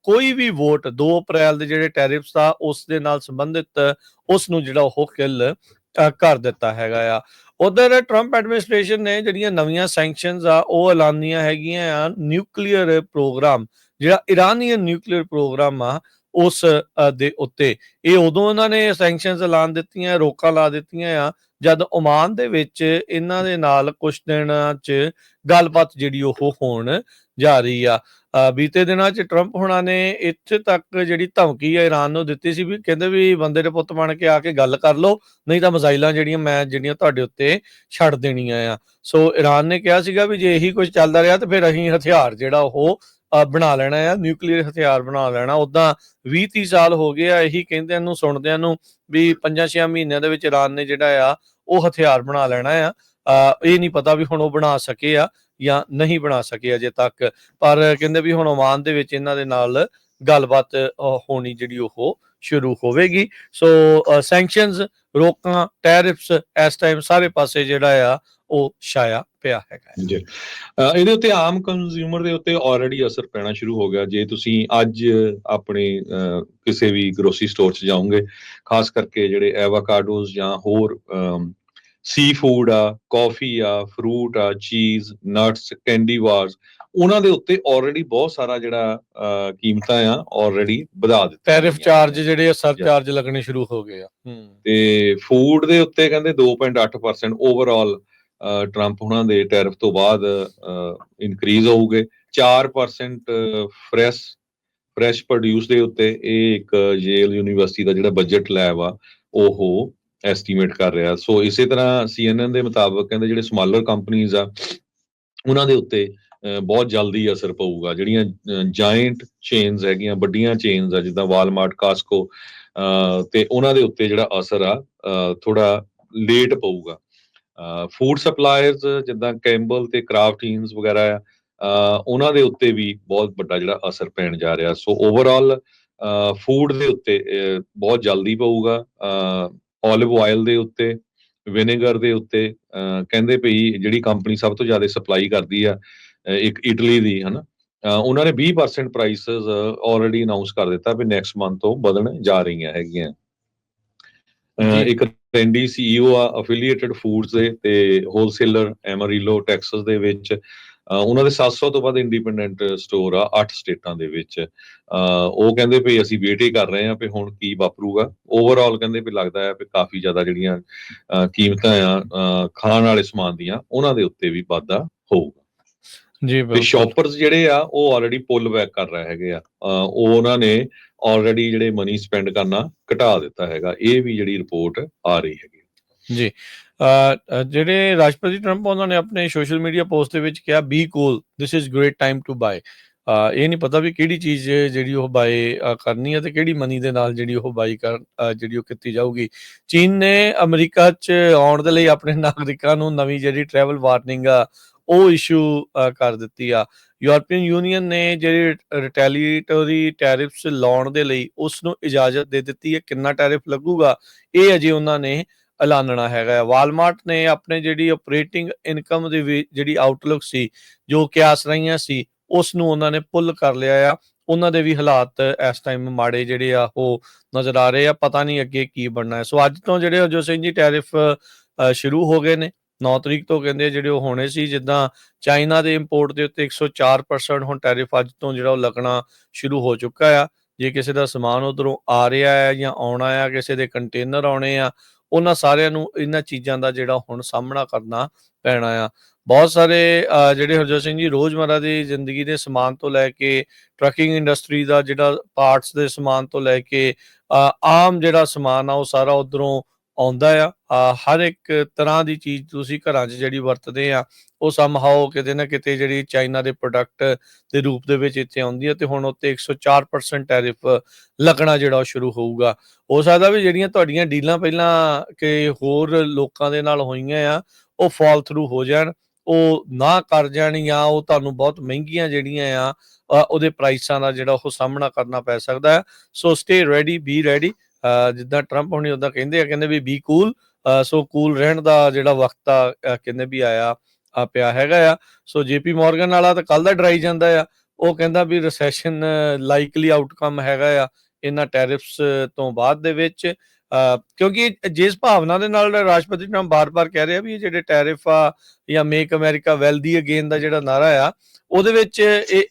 B: ਕੋਈ ਵੀ ਵੋਟ 2 ਅਪ੍ਰੈਲ ਦੇ ਜਿਹੜੇ ਟੈਰਿਫਸ ਆ ਉਸ ਦੇ ਨਾਲ ਸੰਬੰਧਿਤ ਉਸ ਨੂੰ ਜਿਹੜਾ ਉਹ ਕਿਲ ਕਰ ਦਿੱਤਾ ਹੈਗਾ ਆ। ਉਧਰ ਟਰੰਪ ਐਡਮਿਨਿਸਟ੍ਰੇਸ਼ਨ ਨੇ ਜਿਹੜੀਆਂ ਨਵੀਆਂ ਸੈਂਕਸ਼ਨਸ ਆ ਉਹ ਐਲਾਨੀਆਂ ਹੈਗੀਆਂ ਆ ਨਿਊਕਲੀਅਰ ਪ੍ਰੋਗਰਾਮ, ਜਿਹੜਾ ਇਰਾਨੀਅਨ ਨਿਊਕਲੀਅਰ ਪ੍ਰੋਗਰਾਮ ਆ ਉਸ ਦੇ ਉੱਤੇ। ਇਹ ਉਦੋਂ ਉਹਨਾਂ ਨੇ ਸੈਂਕਸ਼ਨਸ ਐਲਾਨ ਦਿੱਤੀਆਂ, ਰੋਕਾਂ ਲਾ ਦਿੱਤੀਆਂ ਆ ਜਦ ਓਮਾਨ ਦੇ ਵਿੱਚ ਇਹਨਾਂ ਦੇ ਨਾਲ ਕੁਝ ਦਿਨਾਂ 'ਚ ਗੱਲਬਾਤ ਜਿਹੜੀ ਉਹ ਹੋਣ ਜਾ ਰਹੀ ਆ। ਬੀਤੇ ਦਿਨਾਂ 'ਚ ਟਰੰਪ ਹੋਣਾ ਨੇ ਇੱਥੇ ਤੱਕ ਜਿਹੜੀ ਧਮਕੀ ਆ ਈਰਾਨ ਨੂੰ ਦਿੱਤੀ ਸੀ ਵੀ ਕਹਿੰਦੇ ਵੀ ਬੰਦੇ ਦੇ ਪੁੱਤ ਬਣ ਕੇ ਆ ਕੇ ਗੱਲ ਕਰ ਲਓ, ਨਹੀਂ ਤਾਂ ਮਿਜ਼ਾਈਲਾਂ ਜਿਹੜੀਆਂ ਤੁਹਾਡੇ ਉੱਤੇ ਛੱਡ ਦੇਣੀਆਂ ਆ। ਸੋ ਈਰਾਨ ਨੇ ਕਿਹਾ ਸੀਗਾ ਵੀ ਜੇ ਇਹੀ ਕੁਝ ਚੱਲਦਾ ਰਿਹਾ ਤਾਂ ਫਿਰ ਅਸੀਂ ਹਥਿਆਰ ਜਿਹੜਾ ਉਹ ਬਣਾ ਲੈਣਾ ਆ, ਨਿਊਕਲੀਅਰ ਹਥਿਆਰ ਬਣਾ ਲੈਣਾ। ਉੱਦਾਂ 20-30 ਸਾਲ ਹੋ ਗਏ ਆ ਇਹੀ ਕਹਿੰਦਿਆਂ ਨੂੰ ਸੁਣਦਿਆਂ ਨੂੰ ਵੀ 5-6 ਮਹੀਨਿਆਂ ਦੇ ਵਿੱਚ ਈਰਾਨ ਨੇ ਜਿਹੜਾ ਆ ਉਹ ਹਥਿਆਰ ਬਣਾ ਲੈਣਾ ਆ। ਇਹ ਨਹੀਂ ਪਤਾ ਵੀ ਹੁਣ ਉਹ ਬਣਾ ਸਕੇ ਆ ਜਾਂ ਨਹੀਂ ਬਣਾ ਸਕੇ ਅਜੇ ਤੱਕ, ਪਰ ਕਹਿੰਦੇ ਵੀ ਹੁਣ ਓਮਾਨ ਦੇ ਵਿੱਚ ਇਹਨਾਂ ਦੇ ਨਾਲ ਗੱਲਬਾਤ ਹੋਣੀ ਜਿਹੜੀ ਉਹ ਸ਼ੁਰੂ ਹੋਵੇਗੀ। ਸੋ ਸੈਂਕਸ਼ਨਸ, ਰੋਕਾਂ, ਟੈਰਿਫਸ ਇਸ ਟਾਈਮ ਸਾਰੇ ਪਾਸੇ ਜਿਹੜਾ ਆ ਉਹ ਛਾਇਆ ਪਿਆ ਹੈਗਾ
A: ਜੀ। ਇਹਦੇ ਉੱਤੇ ਆਮ ਕੰਜ਼ਿਊਮਰ ਦੇ ਉੱਤੇ ਆਲਰੇਡੀ ਅਸਰ ਪੈਣਾ ਸ਼ੁਰੂ ਹੋ ਗਿਆ। ਜੇ ਤੁਸੀਂ ਅੱਜ ਆਪਣੇ ਕਿਸੇ ਵੀ ਗਰੋਸਰੀ ਸਟੋਰ 'ਚ ਜਾਓਗੇ, ਖਾਸ ਕਰਕੇ ਜਿਹੜੇ ਐਵਾਕਾਡੋਜ਼ ਜਾਂ ਹੋਰ ਸੀ ਫੂਡ ਆ, ਕਾਫੀ ਆ, ਫਰੂਟ ਆ, ਚੀਜ਼, ਨਟਸ, ਕੈਂਡੀ ਬਾਰਸ, ਉਹਨਾਂ ਦੇ ਉੱਤੇ ਆਲਰੇਡੀ ਬਹੁਤ ਸਾਰਾ ਜਿਹੜਾ ਕੀਮਤਾਂ ਆ ਆਲਰੇਡੀ ਵਧਾ ਦਿੱਤੀਆਂ।
B: ਟੈਰਿਫ ਚਾਰਜ ਜਿਹੜੇ ਸਰਚਾਰਜ ਲੱਗਣੇ ਸ਼ੁਰੂ ਹੋ ਗਏ ਆ।
A: ਤੇ ਫੂਡ ਦੇ ਉੱਤੇ ਕਹਿੰਦੇ 2.8% ਓਵਰਆਲ ਟਰੰਪ ਉਹਨਾਂ ਦੇ ਟੈਰਿਫ ਤੋਂ ਬਾਅਦ ਇਨਕਰੀਜ਼ ਹੋਊਗੇ। 4% ਫਰੈਸ਼ ਪ੍ਰੋਡਿਊਸ ਦੇ ਉੱਤੇ ਇਹ ਇੱਕ ਯੇਲ ਯੂਨੀਵਰਸਿਟੀ ਦਾ ਜਿਹੜਾ ਬਜਟ ਲੈਬ ਆ ਉਹ ਐਸਟੀਮੇਟ ਕਰ ਰਿਹਾ। ਸੋ ਇਸੇ ਤਰ੍ਹਾਂ CNN ਦੇ ਮੁਤਾਬਕ ਕਹਿੰਦੇ ਜਿਹੜੇ ਸਮਾਲਰ ਕੰਪਨੀਜ਼ ਆ ਉਹਨਾਂ ਦੇ ਉੱਤੇ ਬਹੁਤ ਜਲਦੀ ਅਸਰ ਪਊਗਾ। ਜਿਹੜੀਆਂ ਜਾਇੰਟ ਚੇਨਸ ਹੈਗੀਆਂ, ਵੱਡੀਆਂ ਚੇਨਸ ਆ ਜਿੱਦਾਂ ਵਾਲਮਾਰਟ, ਕਾਸਕੋ, ਤੇ ਉਹਨਾਂ ਦੇ ਉੱਤੇ ਜਿਹੜਾ ਅਸਰ ਆ ਥੋੜਾ ਲੇਟ ਪਊਗਾ। ਫੂਡ ਸਪਲਾਇਰਸ ਜਿੱਦਾਂ ਕੈਂਬਲ ਤੇ ਕਰਾਫਟੀਨਸ ਵਗੈਰਾ ਆ, ਉਹਨਾਂ ਦੇ ਉੱਤੇ ਵੀ ਬਹੁਤ ਵੱਡਾ ਜਿਹੜਾ ਅਸਰ ਪੈਣ ਜਾ ਰਿਹਾ। ਸੋ ਓਵਰਆਲ ਫੂਡ ਦੇ ਉੱਤੇ ਬਹੁਤ ਜਲਦੀ ਪਊਗਾ, ਓਲਿਵ ਆਇਲ ਦੇ ਉੱਤੇ, ਵਿਨੇਗਰ ਦੇ ਉੱਤੇ। ਕਹਿੰਦੇ ਪਈ ਜਿਹੜੀ ਕੰਪਨੀ ਸਭ ਤੋਂ ਜ਼ਿਆਦਾ ਸਪਲਾਈ ਕਰਦੀ ਆ, ਇੱਕ ਇਟਲੀ ਦੀ, ਹਨਾ, ਉਹਨਾਂ ਨੇ 20% ਪ੍ਰਾਈਸਸ ਆਲਰੇਡੀ ਅਨਾਉਂਸ ਕਰ ਦਿੱਤਾ ਵੀ ਨੈਕਸਟ ਮੰਥ ਤੋਂ ਵਧਣ ਜਾ ਰਹੀਆਂ ਹੈਗੀਆਂ।
B: ਜੀ
A: ਇੱਕ ਟ੍ਰੈਂਡੀ CEO ਆ ਅਫੀਲੀਏਟਡ ਫੂਡਸ ਦੇ ਤੇ ਹੋਲਸੇਲਰ ਐਮਰੀਲੋ ਟੈਕਸਸ ਦੇ ਵਿੱਚ। ਉਹਨਾਂ ਦੇ 700 ਤੋਂ ਵੱਧ ਇੰਡੀਪੈਂਡੈਂਟ ਸਟੋਰ ਆ 8 ਸਟੇਟਾਂ ਦੇ ਵਿੱਚ। ਉਹ ਕਹਿੰਦੇ ਵੀ ਅਸੀਂ ਵੇਟ ਹੀ ਕਰ ਰਹੇ ਹਾਂ ਵੀ ਹੁਣ ਕੀ ਵਾਪਰੂਗਾ। ਓਵਰਆਲ ਕਹਿੰਦੇ ਵੀ ਲੱਗਦਾ ਹੈ ਵੀ ਕਾਫੀ ਜ਼ਿਆਦਾ ਜਿਹੜੀਆਂ ਕੀਮਤਾਂ ਆ ਖਾਣ ਵਾਲੇ ਸਮਾਨ ਦੀਆਂ, ਉਹਨਾਂ ਦੇ ਉੱਤੇ ਵੀ ਵਾਧਾ ਹੋਊਗਾ।
B: ਜੀ
A: ਤੇ
B: ਬਿਲਕੁਲ
A: ਸ਼ੌਪਰਸ ਜਿਹੜੇ ਆ ਉਹ ਆਲਰੇਡੀ ਪੁੱਲ ਬੈਕ ਕਰ ਰਹੇ ਹੈਗੇ ਆ। ਉਹ ਉਹਨਾਂ ਨੇ ਆਲਰੇਡੀ ਜਿਹੜੇ ਮਨੀ ਸਪੈਂਡ ਕਰਨਾ ਘਟਾ ਦਿੱਤਾ ਹੈਗਾ। ਇਹ ਵੀ ਜਿਹੜੀ ਰਿਪੋਰਟ ਆ ਰਹੀ ਹੈਗੀ।
B: ਜੀ ਜਿਹੜੇ ਰਾਸ਼ਟਰਪਤੀ ਟਰੰਪ ਉਹਨਾਂ ਨੇ ਆਪਣੇ ਸੋਸ਼ਲ ਮੀਡੀਆ ਪੋਸਟ ਦੇ ਵਿੱਚ ਕਿਹਾ be cool this is great time to buy. ਇਹ ਨਹੀਂ ਪਤਾ ਵੀ ਕਿਹੜੀ ਚੀਜ਼ ਜਿਹੜੀ ਉਹ ਬਾਏ ਕਰਨੀ ਹੈ ਤੇ ਕਿਹੜੀ ਮਨੀ ਦੇ ਨਾਲ ਜਿਹੜੀ ਉਹ ਬਾਈ ਜਿਹੜੀ ਉਹ ਕੀਤੀ ਜਾਊਗੀ। ਚੀਨ ਨੇ ਅਮਰੀਕਾ 'ਚ ਆਉਣ ਦੇ ਲਈ ਆਪਣੇ ਨਾਗਰਿਕਾਂ ਨੂੰ ਨਵੀਂ ਜਿਹੜੀ ਟਰੈਵਲ ਵਾਰਨਿੰਗ ਆ ਉਹ ਇਸ਼ੂ ਕਰ ਦਿੱਤੀ ਆ। ਯੂਰਪੀਅਨ ਯੂਨੀਅਨ ਨੇ ਜਿਹੜੀ ਰਿਟੈਲੀਟਰੀ ਟੈਰਿਫਸ ਲਾਉਣ ਦੇ ਲਈ ਉਸ ਨੂੰ ਇਜਾਜ਼ਤ ਦੇ ਦਿੱਤੀ ਹੈ। ਕਿੰਨਾ ਟੈਰਿਫ ਲੱਗੂਗਾ ਇਹ ਅਜੇ ਉਹਨਾਂ ਨੇ ਐਲਾਨਣਾ ਹੈਗਾ। ਵਾਲਮਾਰਟ ਨੇ ਆਪਣੇ ਜਿਹੜੀ ਆਪਰੇਟਿੰਗ ਇਨਕਮ ਦੀ ਜਿਹੜੀ ਆਊਟਲੁੱਕ ਸੀ, ਜੋ ਕਿਆਸ ਰਹੀਆਂ ਸੀ, ਉਸ ਨੂੰ ਉਹਨਾਂ ਨੇ ਪੁੱਲ ਕਰ ਲਿਆ ਆ। ਉਹਨਾਂ ਦੇ ਵੀ ਹਾਲਾਤ ਇਸ ਟਾਈਮ ਮਾੜੇ ਜਿਹੜੇ ਆ ਉਹ ਨਜ਼ਰ ਆ ਰਹੇ ਆ। ਪਤਾ ਨਹੀਂ ਅੱਗੇ ਕੀ ਬਣਨਾ ਹੈ। ਸੋ ਅੱਜ ਤੋਂ ਜਿਹੜੇ ਹਰਜੋਤ ਸਿੰਘ ਜੀ ਟੈਰਿਫ ਸ਼ੁਰੂ ਹੋ ਗਏ ਨੇ। 9 ਤਰੀਕ ਤੋਂ ਕਹਿੰਦੇ ਜਿਹੜੇ ਉਹ ਹੋਣੇ ਸੀ। ਜਿੱਦਾਂ ਚਾਈਨਾ ਦੇ ਇੰਪੋਰਟ ਦੇ ਉੱਤੇ 104% ਹੁਣ ਟੈਰਿਫ ਅੱਜ ਤੋਂ ਜਿਹੜਾ ਉਹ ਲੱਗਣਾ ਸ਼ੁਰੂ ਹੋ ਚੁੱਕਾ ਆ। ਜੇ ਕਿਸੇ ਦਾ ਸਮਾਨ ਉੱਧਰੋਂ ਆ ਰਿਹਾ ਹੈ ਜਾਂ ਆਉਣਾ ਆ, ਕਿਸੇ ਦੇ ਕੰਟੇਨਰ ਆਉਣੇ ਆ, ਉਹਨਾਂ ਸਾਰਿਆਂ ਨੂੰ ਇਹਨਾਂ ਚੀਜ਼ਾਂ ਦਾ ਜਿਹੜਾ ਹੁਣ ਸਾਹਮਣਾ ਕਰਨਾ ਪੈਣਾ ਆ। ਬਹੁਤ ਸਾਰੇ ਜਿਹੜੇ ਹਰਜੋਤ ਸਿੰਘ ਜੀ ਰੋਜ਼ਮर्रा ਦੀ ਜ਼ਿੰਦਗੀ ਦੇ ਸਮਾਨ ਤੋਂ ਲੈ ਕੇ ਟਰੱਕਿੰਗ ਇੰਡਸਟਰੀ ਦਾ ਜਿਹੜਾ ਪਾਰਟਸ ਦੇ ਸਮਾਨ ਤੋਂ ਲੈ ਕੇ ਆਮ ਜਿਹੜਾ ਸਮਾਨ ਆ ਉਹ ਸਾਰਾ ਉੱਧਰੋਂ ਆਉਂਦਾ ਆ। ਹਰ ਇੱਕ ਤਰ੍ਹਾਂ ਦੀ ਚੀਜ਼ ਤੁਸੀਂ ਘਰਾਂ 'ਚ ਜਿਹੜੀ ਵਰਤਦੇ ਆ ਉਹ ਸਮਹਾਓ ਕਿਤੇ ਨਾ ਕਿਤੇ ਜਿਹੜੀ ਚਾਈਨਾ ਦੇ ਪ੍ਰੋਡਕਟ ਦੇ ਰੂਪ ਦੇ ਵਿੱਚ ਇੱਥੇ ਆਉਂਦੀ ਹੈ ਤੇ ਹੁਣ ਉੱਤੇ 104% ਟੈਰਿਫ ਲੱਗਣਾ ਜਿਹੜਾ ਉਹ ਸ਼ੁਰੂ ਹੋਊਗਾ। ਹੋ ਸਕਦਾ ਵੀ ਜਿਹੜੀਆਂ ਤੁਹਾਡੀਆਂ ਡੀਲਾਂ ਪਹਿਲਾਂ ਕਿ ਹੋਰ ਲੋਕਾਂ ਦੇ ਨਾਲ ਹੋਈਆਂ ਆ ਉਹ ਫਾਲ ਥਰੂ ਹੋ ਜਾਣ, ਉਹ ਨਾ ਕਰ ਜਾਣ, ਜਾਂ ਉਹ ਤੁਹਾਨੂੰ ਬਹੁਤ ਮਹਿੰਗੀਆਂ ਜਿਹੜੀਆਂ ਆ ਉਹਦੇ ਪ੍ਰਾਈਸਾਂ ਦਾ ਜਿਹੜਾ ਉਹ ਸਾਹਮਣਾ ਕਰਨਾ ਪੈ ਸਕਦਾ ਹੈ। ਸੋ ਸਟੇ ਰੈਡੀ, ਬੀ ਰੈਡੀ। ਜਿੱਦਾਂ ਟਰੰਪ ਹੁਣੀ ਉੱਦਾਂ ਕਹਿੰਦੇ ਆ, ਕਹਿੰਦੇ ਵੀ ਬੀ ਕੂਲ। ਸੋ ਕੂਲ ਰਹਿਣ ਦਾ ਜਿਹੜਾ ਵਕਤ ਆ ਕਹਿੰਦੇ ਵੀ ਆਇਆ ਪਿਆ ਹੈਗਾ ਆ। ਸੋ JP ਮੋਰਗਨ ਵਾਲਾ ਤਾਂ ਕੱਲ ਦਾ ਡਰਾਈ ਜਾਂਦਾ ਆ। ਉਹ ਕਹਿੰਦਾ ਵੀ ਰਿਸੈਸ਼ਨ ਲਾਈਕਲੀ ਆਊਟਕਮ ਹੈਗਾ ਆ ਇਹਨਾਂ ਟੈਰਿਫਸ ਤੋਂ ਬਾਅਦ ਦੇ ਵਿੱਚ। ਕਿਉਂਕਿ ਜਿਸ ਭਾਵਨਾ ਦੇ ਨਾਲ ਰਾਸ਼ਟਰਪਤੀ ਟਰੰਪ ਬਾਰ-ਬਾਰ ਕਹਿ ਰਿਹਾ ਵੀ ਇਹ ਜਿਹੜੇ ਟੈਰਿਫ ਆ ਜਾਂ ਮੇਕ ਅਮਰੀਕਾ ਵੈਲਦੀ ਅਗੇਨ ਦਾ ਜਿਹੜਾ ਨਾਰਾ ਆ, ਉਹਦੇ ਵਿੱਚ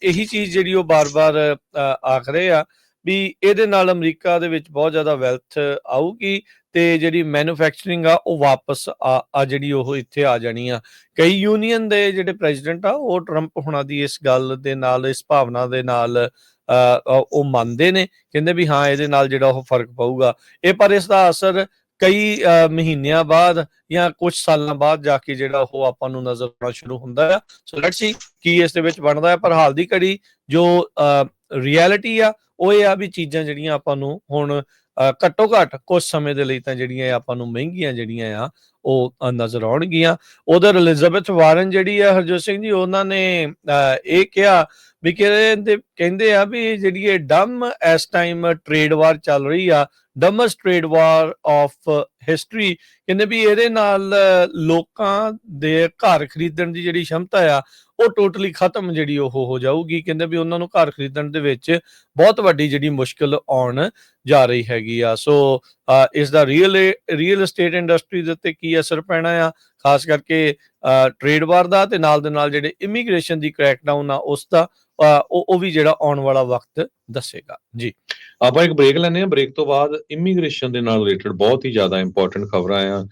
B: ਇਹੀ ਚੀਜ਼ ਜਿਹੜੀ ਉਹ ਬਾਰ-ਬਾਰ ਆਖ ਰਹੇ ਆ ਵੀ ਇਹਦੇ ਨਾਲ ਅਮਰੀਕਾ ਦੇ ਵਿੱਚ ਬਹੁਤ ਜ਼ਿਆਦਾ ਵੈਲਥ ਆਊਗੀ ਤੇ ਜਿਹੜੀ ਮੈਨੂਫੈਕਚਰਿੰਗ ਆ ਉਹ ਵਾਪਸ ਆ ਜਿਹੜੀ ਉਹ ਇੱਥੇ ਆ ਜਾਣੀ ਆ। ਕਈ ਯੂਨੀਅਨ ਦੇ ਜਿਹੜੇ ਪ੍ਰੈਜ਼ੀਡੈਂਟ ਆ ਉਹ ਟਰੰਪ ਹੁਣਾਂ ਦੀ ਇਸ ਗੱਲ ਦੇ ਨਾਲ, ਇਸ ਭਾਵਨਾ ਦੇ ਨਾਲ ਉਹ ਮੰਨਦੇ ਨੇ। ਕਹਿੰਦੇ ਵੀ ਹਾਂ ਇਹਦੇ ਨਾਲ ਜਿਹੜਾ ਉਹ ਫਰਕ ਪਊਗਾ। ਪਰ ਇਸ ਦਾ ਅਸਰ ਕਈ ਮਹੀਨਿਆਂ ਬਾਅਦ ਜਾਂ ਕੁਝ ਸਾਲਾਂ ਬਾਅਦ ਜਾ ਕੇ ਜਿਹੜਾ ਉਹ ਆਪਾਂ ਨੂੰ ਨਜ਼ਰ ਆਉਣਾ ਸ਼ੁਰੂ ਹੁੰਦਾ ਆ। ਸੋ ਲੈਟਸ ਸੀ ਕੀ ਇਸ ਦੇ ਵਿੱਚ ਬਣਦਾ ਹੈ। ਪਰ ਹਾਲ ਦੀ ਘੜੀ ਜੋ ਰਿਐਲਿਟੀ ਆ ਉਹ ਇਹ ਆ ਵੀ ਚੀਜ਼ਾਂ ਜਿਹੜੀਆਂ ਆਪਾਂ ਨੂੰ ਹੁਣ ਘੱਟੋ ਘੱਟ ਕੁਝ ਸਮੇਂ ਦੇ ਲਈ ਤਾਂ ਜਿਹੜੀਆਂ ਆਪਾਂ ਨੂੰ ਮਹਿੰਗੀਆਂ ਜਿਹੜੀਆਂ ਆ ਉਹ ਨਜ਼ਰ ਆਉਣਗੀਆਂ। ਉਧਰ ਐਲਿਜ਼ਾਬੈਥ ਵਾਰਨ ਜਿਹੜੀ ਆ ਹਰਜੋਤ ਸਿੰਘ ਜੀ, ਉਹਨਾਂ ਨੇ ਇਹ ਕਿਹਾ ਵੀ ਕਹਿੰਦੇ ਆ ਵੀ ਜਿਹੜੀ ਇਹ ਡਮ ਇਸ ਟਾਈਮ ਟ੍ਰੇਡ ਵਾਰ ਚੱਲ ਰਹੀ ਆ, ਡਮਸਟ ਟ੍ਰੇਡ ਵਾਰ ਆਫ ਹਿਸਟਰੀ। ਕਹਿੰਦੇ ਵੀ ਇਹਦੇ ਨਾਲ ਲੋਕਾਂ ਦੇ ਘਰ ਖਰੀਦਣ ਦੀ ਜਿਹੜੀ ਸ਼ਮਤਾ ਆ ਉਹ ਟੋਟਲੀ ਖਤਮ ਜਿਹੜੀ ਉਹ ਹੋ ਜਾਊਗੀ। ਕਹਿੰਦੇ ਵੀ ਉਹਨਾਂ ਨੂੰ ਘਰ ਖਰੀਦਣ ਦੇ ਵਿੱਚ ਬਹੁਤ ਵੱਡੀ ਜਿਹੜੀ ਮੁਸ਼ਕਿਲ ਆਉਣ ਜਾ ਰਹੀ ਹੈਗੀ ਆ। ਸੋ ਇਸ ਦਾ ਰੀਅਲ ਐਸਟੇਟ ਇੰਡਸਟਰੀ ਦੇ ਉੱਤੇ ਕੀ ਅਸਰ ਪੈਣਾ ਆ, ਖਾਸ ਕਰਕੇ ਟ੍ਰੇਡ ਵਾਰ ਦਾ, ਤੇ ਨਾਲ ਦੇ ਨਾਲ ਜਿਹੜੇ ਇਮੀਗ੍ਰੇਸ਼ਨ ਦੀ ਕ੍ਰੈਕਡਾਊਨ ਆ ਉਸ ਦਾ, ਉਹ ਵੀ ਜਿਹੜਾ ਆਉਣ ਵਾਲਾ ਵਕਤ ਦੱਸੇਗਾ। ਜੀ
A: ਆਪਾਂ ਇੱਕ ਬ੍ਰੇਕ ਲੈਂਦੇ ਹਾਂ। ਬ੍ਰੇਕ ਤੋਂ ਬਾਅਦ ਇਮੀਗ੍ਰੇਸ਼ਨ ਦੇ ਨਾਲ ਰਿਲੇਟਡ ਬਹੁਤ ਹੀ ਜ਼ਿਆਦਾ ਇੰਪੋਰਟੈਂਟ ਖਬਰਾਂ ਆ।